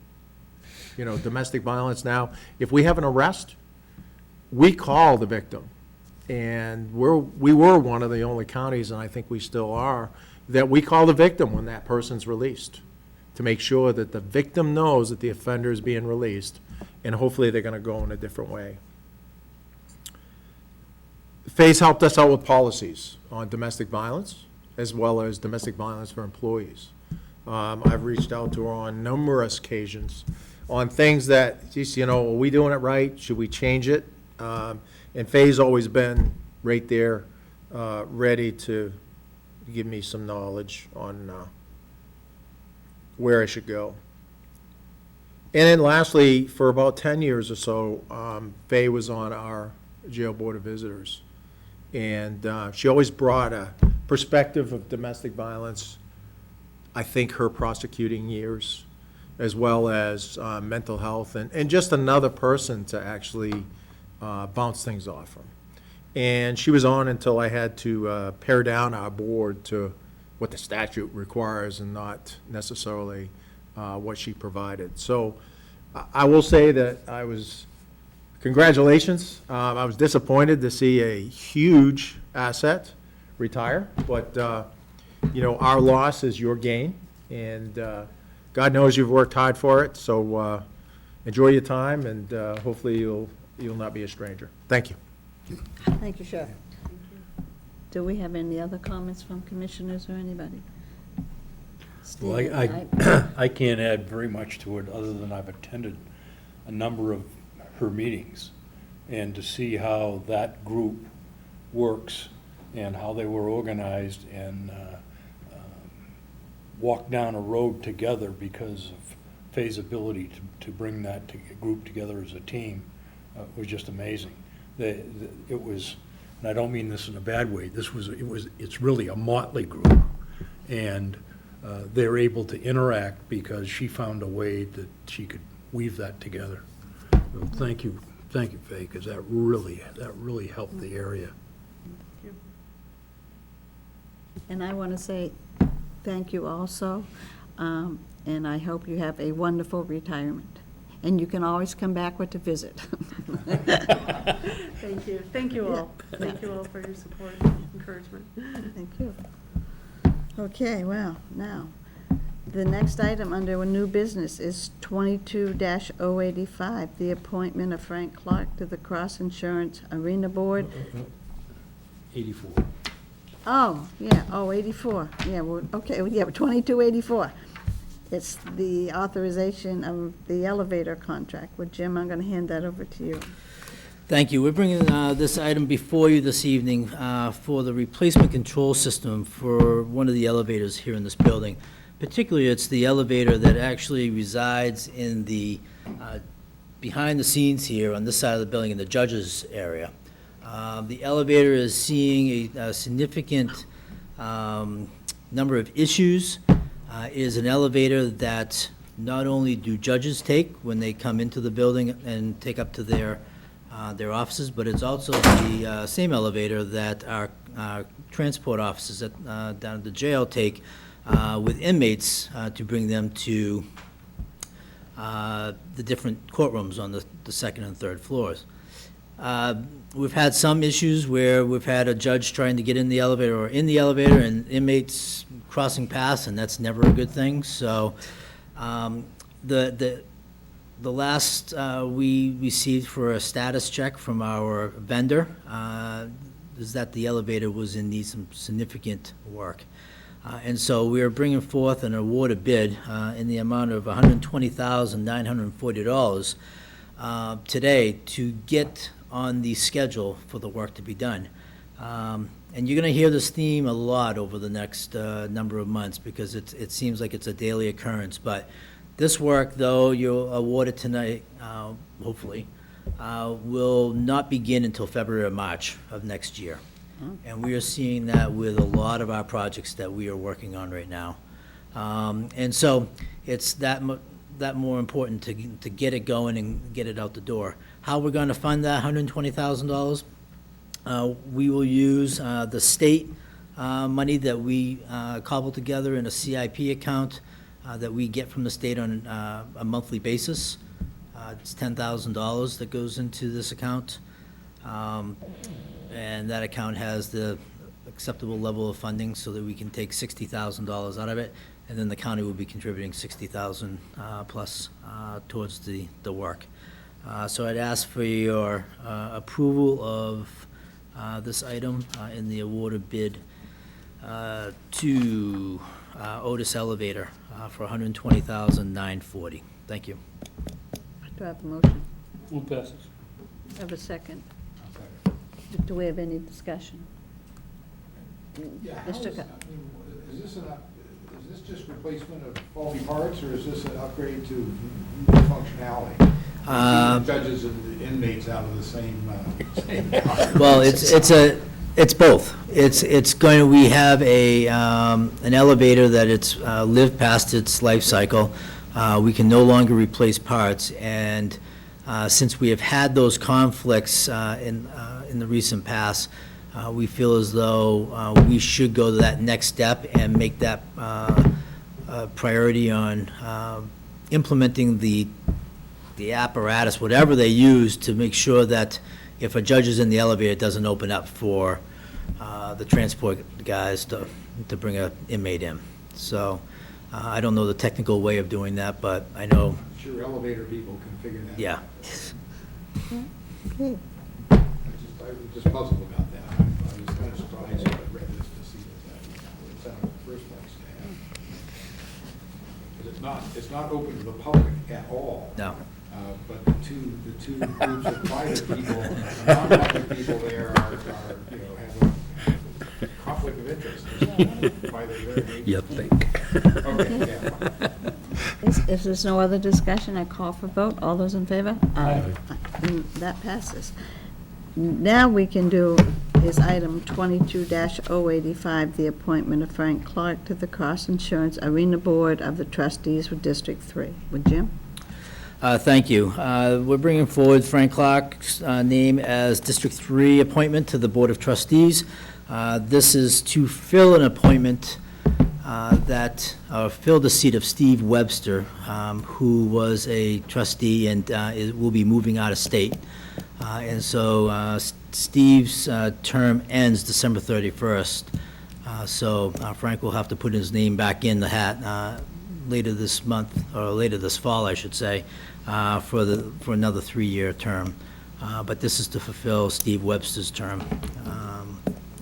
Domestic violence now, if we have an arrest, we call the victim. And we were one of the only counties, and I think we still are, that we call the victim when that person's released, to make sure that the victim knows that the offender is being released, and hopefully they're going to go in a different way. Faye's helped us out with policies on domestic violence, as well as domestic violence for employees. I've reached out to her on numerous occasions on things that, geez, are we doing it right? Should we change it? And Faye's always been right there, ready to give me some knowledge on where I should go. And then lastly, for about 10 years or so, Faye was on our jail board of visitors. And she always brought a perspective of domestic violence, I think her prosecuting years, as well as mental health, and just another person to actually bounce things off from. And she was on until I had to pare down our board to what the statute requires and not necessarily what she provided. So I will say that congratulations. I was disappointed to see a huge asset retire, but, our loss is your gain, and God knows you've worked hard for it, so enjoy your time, and hopefully you'll not be a stranger. Thank you. Thank you, Sheriff. Do we have any other comments from commissioners or anybody? Well, Steve, I can't add very much to it, other than I've attended a number of her meetings, and to see how that group works and how they were organized and walk down a road together because of Faye's ability to bring that group together as a team was just amazing. It was, and I don't mean this in a bad way, it's really a motley group. And they're able to interact because she found a way that she could weave that together. So thank you, Faye, because that really helped the area. And I want to say thank you also, and I hope you have a wonderful retirement. And you can always come back with a visit. Thank you. Thank you all. Thank you all for your support and encouragement. Thank you. Okay, well, now, the next item under new business is 22-085, the appointment of Frank Clark to the Cross Insurance Arena Board. 84. Oh, yeah, 84. Yeah, well, okay, yeah, 2284. It's the authorization of the elevator contract. Well, Jim, I'm going to hand that over to you. Thank you. We're bringing this item before you this evening for the replacement control system for one of the elevators here in this building. Particularly, it's the elevator that actually resides in the, behind the scenes here on this side of the building in the judges area. The elevator is seeing a significant number of issues. It is an elevator that not only do judges take when they come into the building and take up to their offices, but it's also the same elevator that our transport offices down at the jail take with inmates to bring them to the different courtrooms on the second and third floors. We've had some issues where we've had a judge trying to get in the elevator and inmates crossing paths, and that's never a good thing. So the last we received for a status check from our vendor is that the elevator was in need of some significant work. And so we are bringing forth an awarded bid in the amount of $120,940 today to get on the schedule for the work to be done. And you're going to hear this theme a lot over the next number of months because it seems like it's a daily occurrence. But this work, though you'll award it tonight, hopefully, will not begin until February or March of next year. And we are seeing that with a lot of our projects that we are working on right now. And so it's that more important to get it going and get it out the door. How we're going to fund that $120,000? We will use the state money that we cobble together in a CIP account that we get from the state on a monthly basis. It's $10,000 that goes into this account. And that account has the acceptable level of funding so that we can take $60,000 out of it, and then the county will be contributing $60,000 plus towards the work. So I'd ask for your approval of this item in the awarded bid to Otis Elevator for $120,940. Thank you. Do I have a motion? Move passes. Have a second? Do we have any discussion? Yeah, how Mr. is Cup. this this just replacement of faulty parts, or is this an upgrade to new functionality? Judges and the inmates out of the same Well, it's both. It's going to, we have an elevator that it's lived past its life cycle. We can no longer replace parts, and since we have had those conflicts in the recent past, we feel as though we should go to that next step and make that priority on implementing the apparatus, whatever they use, to make sure that if a judge is in the elevator, it doesn't open up for the transport guys to bring an inmate in. So I don't know the technical way of doing that, but I know. I'm sure elevator people can figure that out. Yeah. Okay. I was just puzzled about that. I was kind of surprised when I read this to see that it's out in the first place to have. Because it's not open to the public at all. No. But the two groups of private people, non-private people there are, have a conflict of interest by the very nature. You think. Okay, yeah. If there's no other discussion, I call for vote. All those in favor? Aye. And that passes. Now we can do is item 22-085, the appointment of Frank Clark to the Cross Insurance Arena Board of the Trustees with District 3. With Jim? Thank you. We're bringing forward Frank Clark's name as District 3 appointment to the Board of Trustees. This is to fill an appointment fill the seat of Steve Webster, who was a trustee and will be moving out of state. And so Steve's term ends December 31st. So Frank will have to put his name back in the hat later this month, or later this fall, I should say, for another 3-year term. But this is to fulfill Steve Webster's term,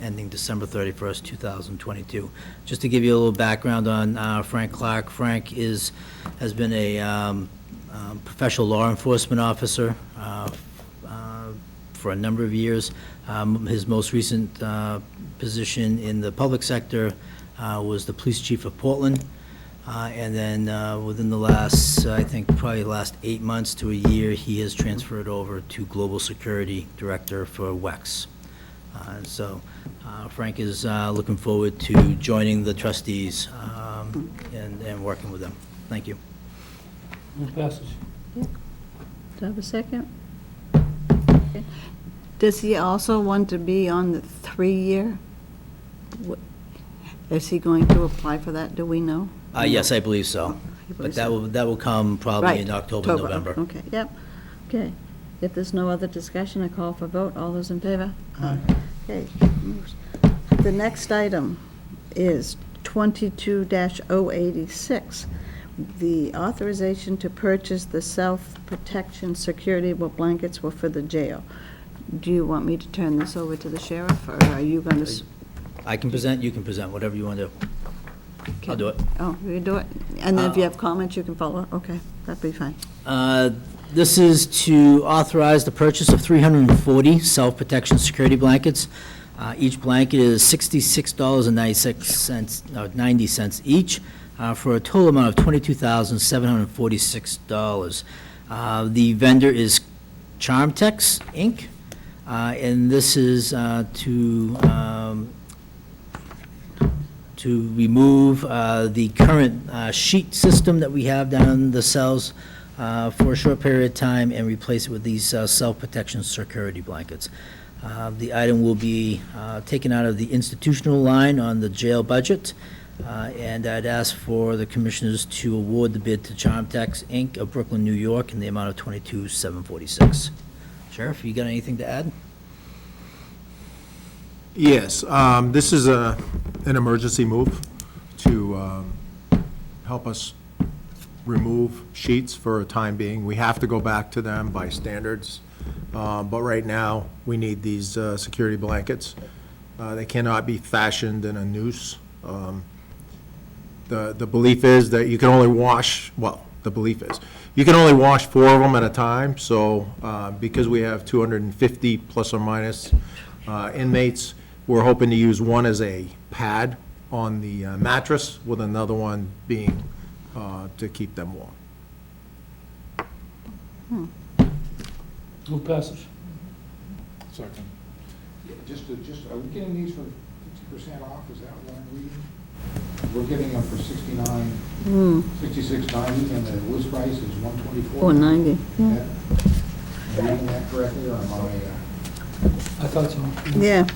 ending December 31st, 2022. Just to give you a little background on Frank Clark, Frank has been a professional law enforcement officer for a number of years. His most recent position in the public sector was the police chief of Portland. And then within the last, I think probably the last 8 months to a year, he has transferred over to Global Security Director for WEX. So Frank is looking forward to joining the trustees and working with them. Thank you. Move passage. Do I have a second? Okay. Does he also want to be on the 3-year? Is he going to apply for that? Do we know? Yes, I believe so. But that will come probably in October, November. Okay, yep. Okay. If there's no other discussion, I call for vote. All those in favor? Aye. Okay. The next item is 22-086, the authorization to purchase the self-protection security blankets were for the jail. Do you want me to turn this over to the sheriff, or are you going to? I can present, you can present, whatever you want to do. I'll do it. Oh, you do it? And then if you have comments, you can follow? Okay, that'd be fine. This is to authorize the purchase of 340 self-protection security blankets. Each blanket is $66.90 each, for a total amount of $22,746. The vendor is Charmtex, Inc., and this is to remove the current sheet system that we have down in the cells for a short period of time and replace it with these self-protection security blankets. The item will be taken out of the institutional line on the jail budget, and I'd ask for the commissioners to award the bid to Charmtex, Inc. of Brooklyn, New York, in the amount of $22,746. Sheriff, you got anything to add? Yes, this is an emergency move to help us remove sheets for a time being. We have to go back to them by standards, but right now, we need these security blankets. They cannot be fashioned in a noose. The belief is that you can only wash, the belief is, you can only wash 4 of them at a time, so because we have 250 plus or minus inmates, we're hoping to use one as a pad on the mattress, with another one being to keep them warm. Move passage. Second. Just, are we getting these for 50% off, is that what I'm reading? We're getting them for 66.90, and the list price is 124. 490, yeah. Am I reading that correctly, or am I? I thought so. Yeah.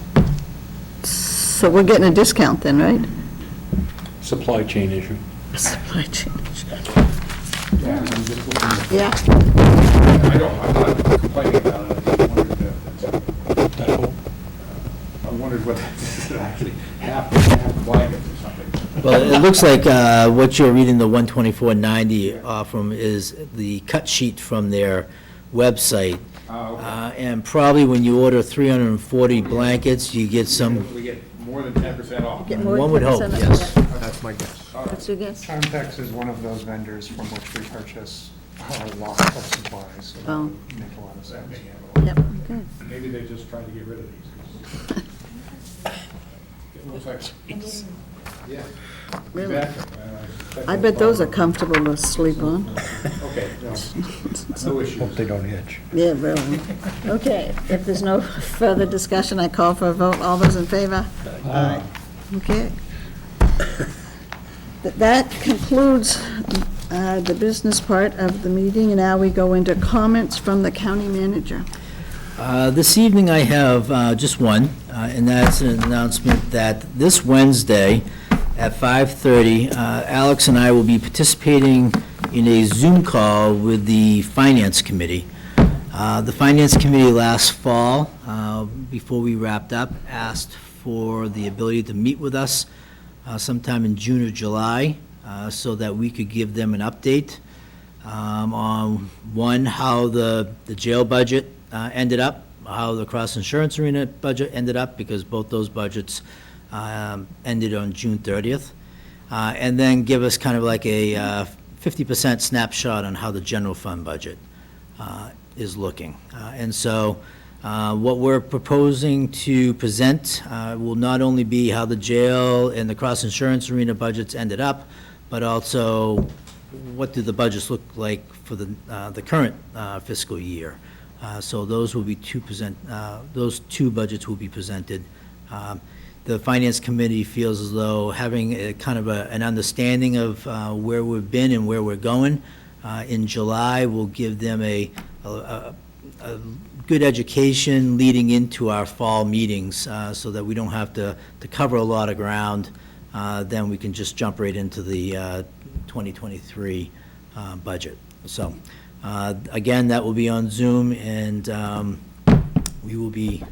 So we're getting a discount then, right? Supply chain issue. Supply chain. Yeah, I'm just looking at. Yeah. I'm not complaining about it, I just wondered, I wondered what actually happened, blankets or something. Well, it looks like what you're reading the 124.90 from is the cut sheet from their website. Okay. And probably when you order 340 blankets, you get some, We get more than 10% off. Get more one would hope, 10% off, yes. yeah. That's my guess. What's your guess? Context is one of those vendors from which we purchase a lot of supplies, so that Oh. would make a lot of sense. Yep, good. Maybe they just tried to get rid of these. 'Cause it looks like, yeah. Really? Exactly. I bet those are comfortable to sleep on. Okay, no issues. Hope they don't itch. Yeah, really. Okay, if there's no further discussion, I call for a vote. All those in favor? Aye. Okay. That concludes the business part of the meeting, and now we go into comments from the county manager. This evening I have just one, and that's an announcement that this Wednesday at 5:30, Alex and I will be participating in a Zoom call with the Finance Committee. The Finance Committee last fall, before we wrapped up, asked for the ability to meet with us sometime in June or July, so that we could give them an update on, one, how the jail budget ended up, how the cross-insurance arena budget ended up, because both those budgets ended on June 30th, and then give us kind of like a 50% snapshot on how the general fund budget is looking. And so what we're proposing to present will not only be how the jail and the cross-insurance arena budgets ended up, but also what do the budgets look like for the current fiscal year. So those will be those two budgets will be presented. The Finance Committee feels as though having a kind of an understanding of where we've been and where we're going in July will give them a good education leading into our fall meetings, so that we don't have to cover a lot of ground. Then we can just jump right into the 2023 budget. So, again, that will be on Zoom, and we will be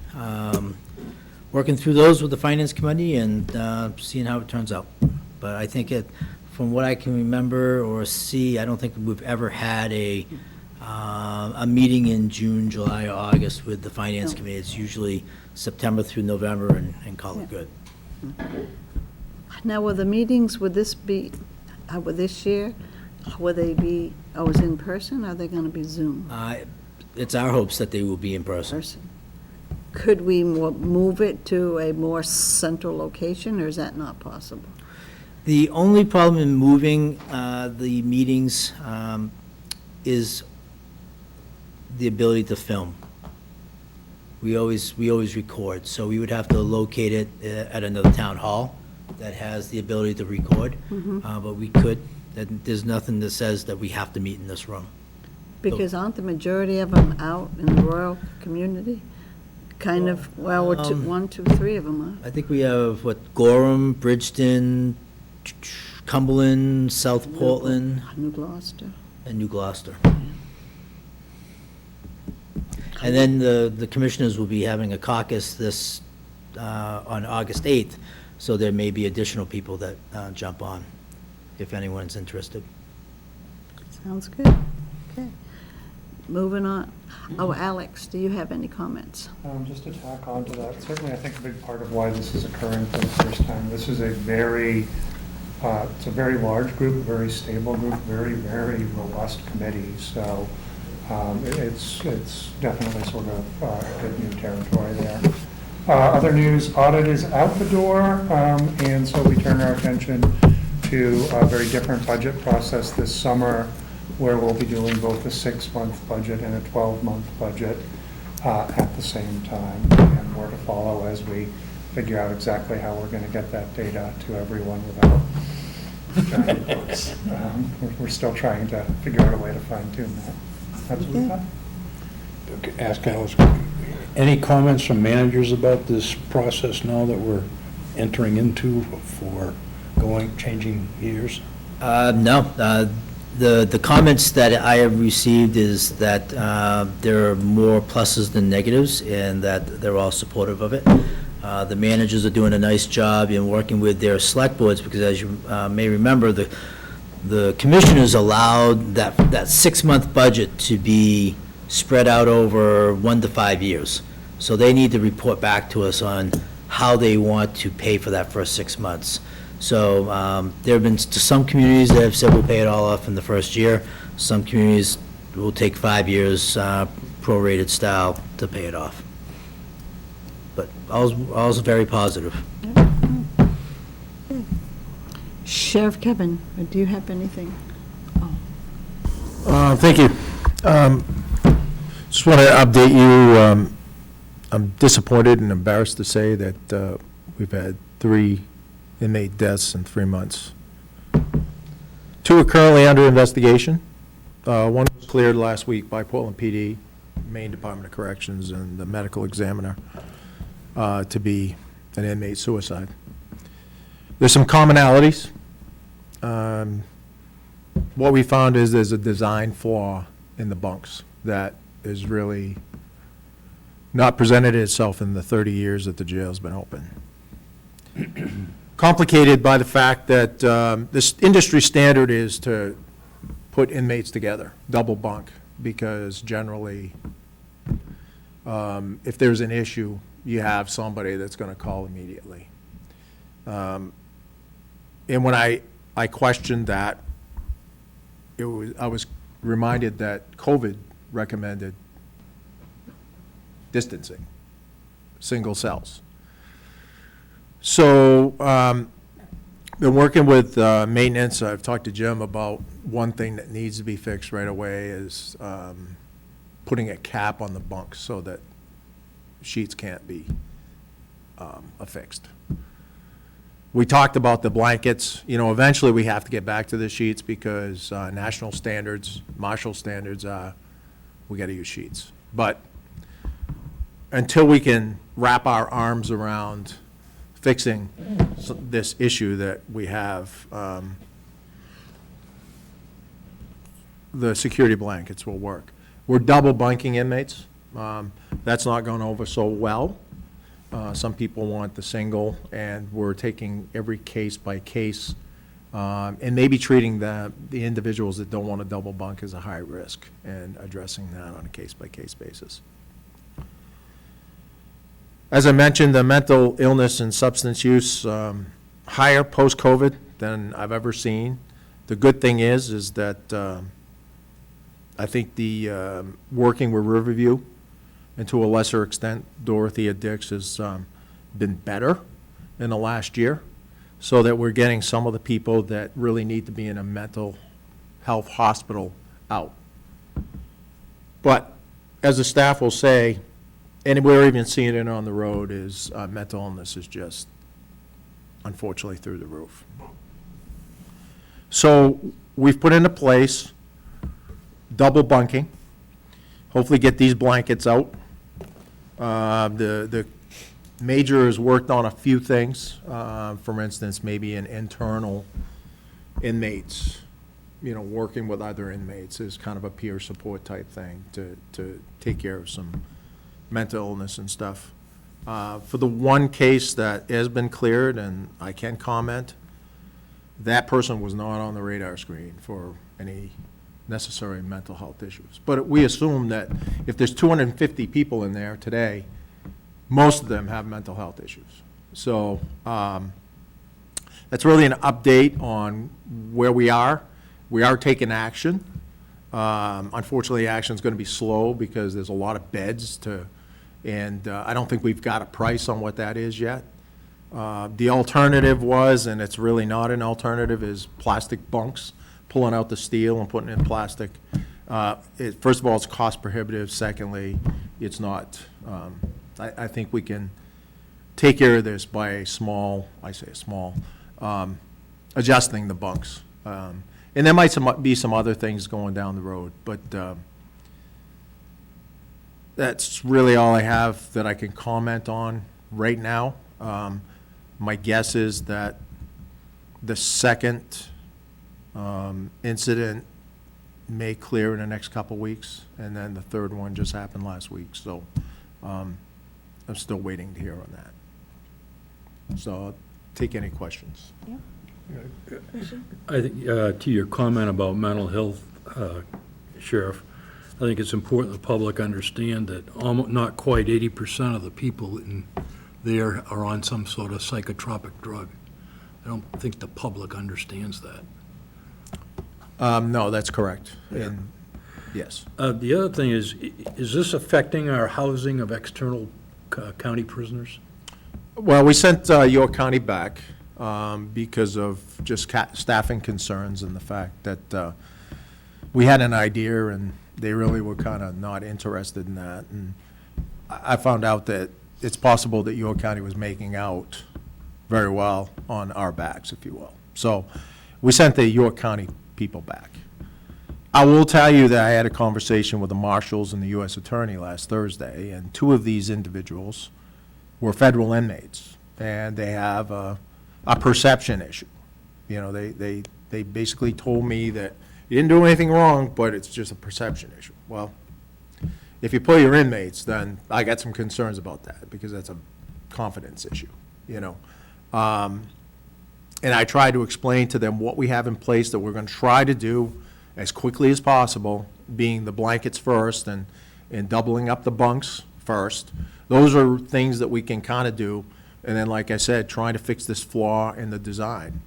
working through those with the Finance Committee and seeing how it turns out. But I think from what I can remember or see, I don't think we've ever had a meeting in June, July, or August with the Finance Committee. It's usually September through November and call it good. Now, will the meetings, would this year, will they be, always in person, or are they going to be Zoom? It's our hopes that they will be in person. Could we move it to a more central location, or is that not possible? The only problem in moving the meetings is the ability to film. We always record, so we would have to locate it at another town hall that has the ability to record, but we could. There's nothing that says that we have to meet in this room. Because aren't the majority of them out in the rural community? Kind of, well, one, two, three of them are. I think we have, Gorham, Bridgeton, Cumberland, South Portland, New Gloucester. and New Gloucester. And then the commissioners will be having a caucus on August 8th, so there may be additional people that jump on, if anyone's interested. Sounds good. Okay. Moving on. Oh, Alex, do you have any comments? Just to tack on to that, certainly I think a big part of why this is occurring for the first time, this is it's a very large group, a very stable group, very, very robust committee, so it's definitely sort of good new territory there. Other news, audit is out the door, and so we turn our attention to a very different budget process this summer, where we'll be doing both a 6-month budget and a 12-month budget at the same time, and more to follow as we figure out exactly how we're going to get that data to everyone without giant books. We're still trying to figure out a way to fine tune that. That's what we've got. Ask Alice, any comments from managers about this process now that we're entering into for changing years? No. The comments that I have received is that there are more pluses than negatives, and that they're all supportive of it. The managers are doing a nice job in working with their select boards, because as you may remember, the commissioners allowed that 6-month budget to be spread out over 1 to 5 years. So they need to report back to us on how they want to pay for that first 6 months. So there have been some communities that have said we'll pay it all off in the first year. Some communities will take 5 years, prorated style, to pay it off. But all's very positive. Sheriff Kevin, do you have anything? Thank you. Just want to update you. I'm disappointed and embarrassed to say that we've had 3 inmate deaths in 3 months. 2 are currently under investigation. One was cleared last week by Portland PD, Maine Department of Corrections, and the medical examiner to be an inmate suicide. There's some commonalities. What we found is there's a design flaw in the bunks that is really not presented itself in the 30 years that the jail's been open. Complicated by the fact that this industry standard is to put inmates together, double bunk, because generally, if there's an issue, you have somebody that's going to call immediately. And when I questioned that, I was reminded that COVID recommended distancing, single cells. So, been working with maintenance. I've talked to Jim about one thing that needs to be fixed right away is putting a cap on the bunks so that sheets can't be affixed. We talked about the blankets. You know, eventually we have to get back to the sheets because national standards, Marshall standards, we got to use sheets. But until we can wrap our arms around fixing this issue that we have, the security blankets will work. We're double bunking inmates. That's not gone over so well. Some people want the single, and we're taking every case by case, and maybe treating the individuals that don't want a double bunk as a high risk and addressing that on a case-by-case basis. As I mentioned, the mental illness and substance use higher post-COVID than I've ever seen. The good thing is that I think the working with Riverview, and to a lesser extent, Dorothea Dix, has been better in the last year, so that we're getting some of the people that really need to be in a mental health hospital out. But as the staff will say, and we're even seeing it on the road, is mental illness is just, unfortunately, through the roof. So we've put into place double bunking, hopefully get these blankets out. The major has worked on a few things. For instance, maybe an internal inmates, you know, working with other inmates is kind of a peer support type thing to take care of some mental illness and stuff. For the one case that has been cleared, and I can comment, that person was not on the radar screen for any necessary mental health issues. But we assume that if there's 250 people in there today, most of them have mental health issues. So that's really an update on where we are. We are taking action. Unfortunately, action is going to be slow because there's a lot of beds to And I don't think we've got a price on what that is yet. The alternative was, and it's really not an alternative, is plastic bunks, pulling out the steel and putting in plastic. First of all, it's cost prohibitive. Secondly, it's not, I think we can take care of this by a small, adjusting the bunks. And there might be some other things going down the road, but that's really all I have that I can comment on right now. My guess is that the second incident may clear in the next couple weeks, and then the third one just happened last week, so I'm still waiting to hear on that. So I'll take any questions. I think, to your comment about mental health, Sheriff, I think it's important the public understand that almost, not quite 80% of the people in there are on some sort of psychotropic drug. I don't think the public understands that. No, that's correct. And yes. The other thing is this affecting our housing of external county prisoners? Well, we sent York County back because of just staffing concerns and the fact that we had an idea and they really were kind of not interested in that. And I found out that it's possible that York County was making out very well on our backs, if you will. So we sent the York County people back. I will tell you that I had a conversation with the marshals and the U.S. Attorney last Thursday, and two of these individuals were federal inmates, and they have a perception issue. You know, they basically told me that you didn't do anything wrong, but it's just a perception issue. Well, if you pull your inmates, then I got some concerns about that, because that's a confidence issue, you know. And I tried to explain to them what we have in place that we're going to try to do as quickly as possible, being the blankets first and doubling up the bunks first. Those are things that we can kind of do. And then, like I said, trying to fix this flaw in the design.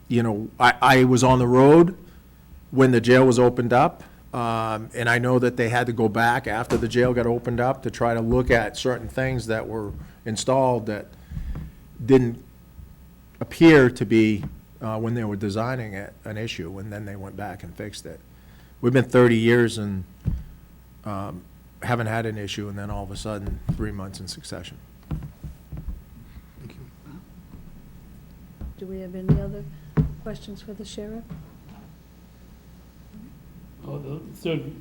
You know, I was on the road when the jail was opened up, and I know that they had to go back after the jail got opened up to try to look at certain things that were installed that didn't appear to be, when they were designing it, an issue, and then they went back and fixed it. We've been 30 years and haven't had an issue, and then all of a sudden, 3 months in succession. Do we have any other questions for the sheriff? Oh, the third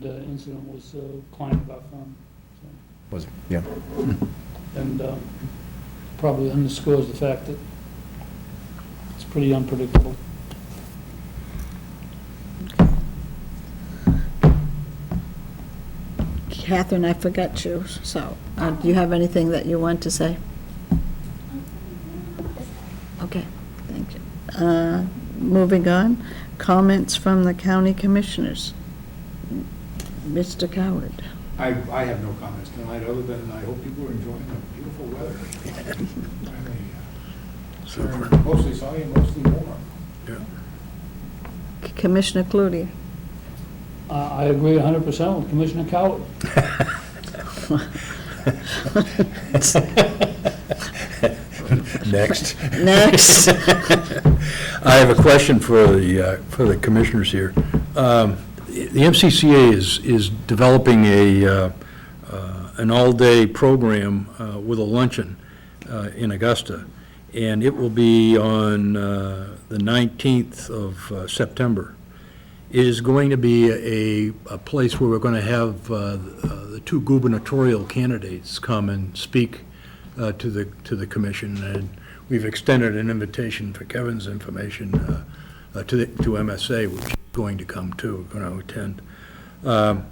incident was a client of our firm. Was, yeah. And probably underscores the fact that it's pretty unpredictable. Catherine, I forgot you, so do you have anything that you want to say? Okay, thank you. Moving on, comments from the county commissioners. Mr. Coward. I have no comments tonight, other than I hope people are enjoying the beautiful weather. Mostly sunny and mostly warm. Commissioner Cloutier. I agree 100% with Commissioner Coward. Next. Next. I have a question for the commissioners here. The MCCA is developing an all-day program with a luncheon in Augusta, and it will be on the 19th of September. It is going to be a place where we're going to have the two gubernatorial candidates come and speak to the commission, and we've extended an invitation for Kevin's information to MSA, which is going to come too, going to attend. We're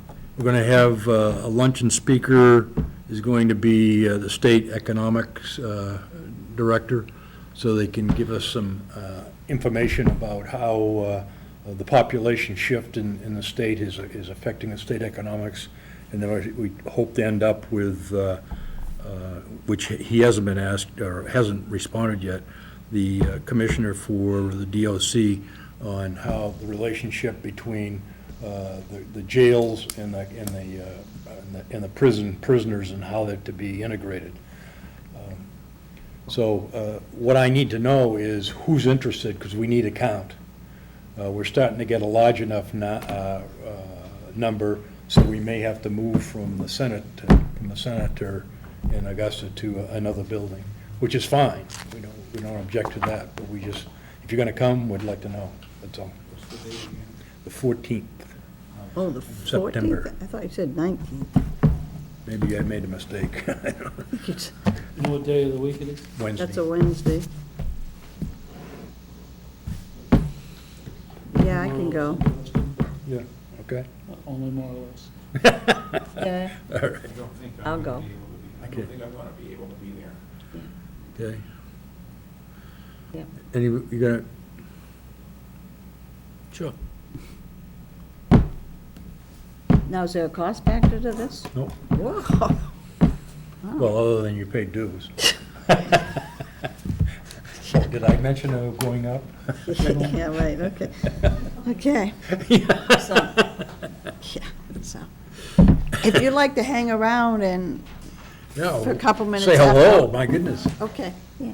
going to have a luncheon speaker is going to be the state economics director, so they can give us some information about how the population shift in the state is affecting the state economics, and then we hope to end up with, which he hasn't been asked or hasn't responded yet, the commissioner for the DOC on how the relationship between the jails and the prisoners and how they're to be integrated. So what I need to know is who's interested, because we need a count. We're starting to get a large enough number, so we may have to move from the senator in Augusta to another building, which is fine. We don't object to that, but we just, if you're going to come, we'd like to know, that's all. The 14th. Oh, the September. 14th? I thought you said 19th. Maybe I made a mistake. You know what day of the week it is? Wednesday. That's a Wednesday. Yeah, I can go. Yeah, okay. Only more or less. Yeah, All right, I don't think I'll I'm go. gonna be able to be, I Okay. don't think I'm gonna be able to be there. okay. Yeah. Any, you gonna? Sure. Now, is there a cost factor to this? Nope. Whoa. Well, other than you paid dues. Did I mention going up? Yeah, right, okay. Okay. So, yeah, so, if you'd like to hang around and, Yeah. for a couple minutes Say after- hello, my goodness. okay, yeah.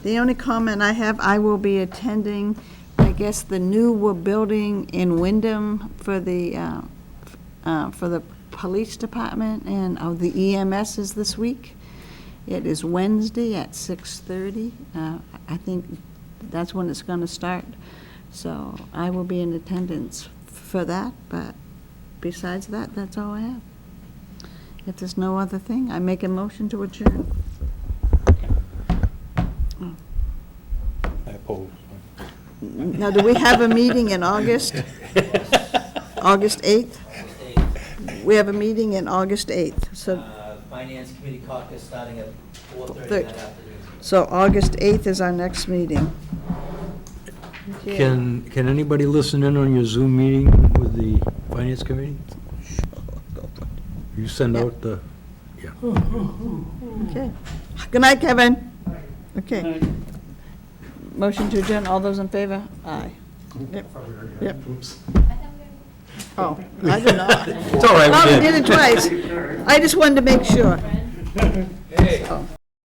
The only comment I have, I will be attending, I guess, the new building in Wyndham for the police department, and the EMS is this week. It is Wednesday at 6:30. I think that's when it's going to start. So I will be in attendance for that, but besides that, that's all I have. If there's no other thing, I make a motion to adjourn. I oppose. Now, do we have a meeting in August? August 8th? We have a meeting in August 8th, so, Finance Committee caucus starting at 4:30 Thir- that afternoon. so August 8th is our next meeting. Okay. Can anybody listen in on your Zoom meeting with the Finance Committee? You send Yeah. out the, yeah. Okay. Good night, Kevin. Okay. Motion to adjourn, all those in favor? Aye. Yep. Yep. Oh, I did not. It's all right, we Oh, we did. did it twice. I just wanted to make sure. Hey. So,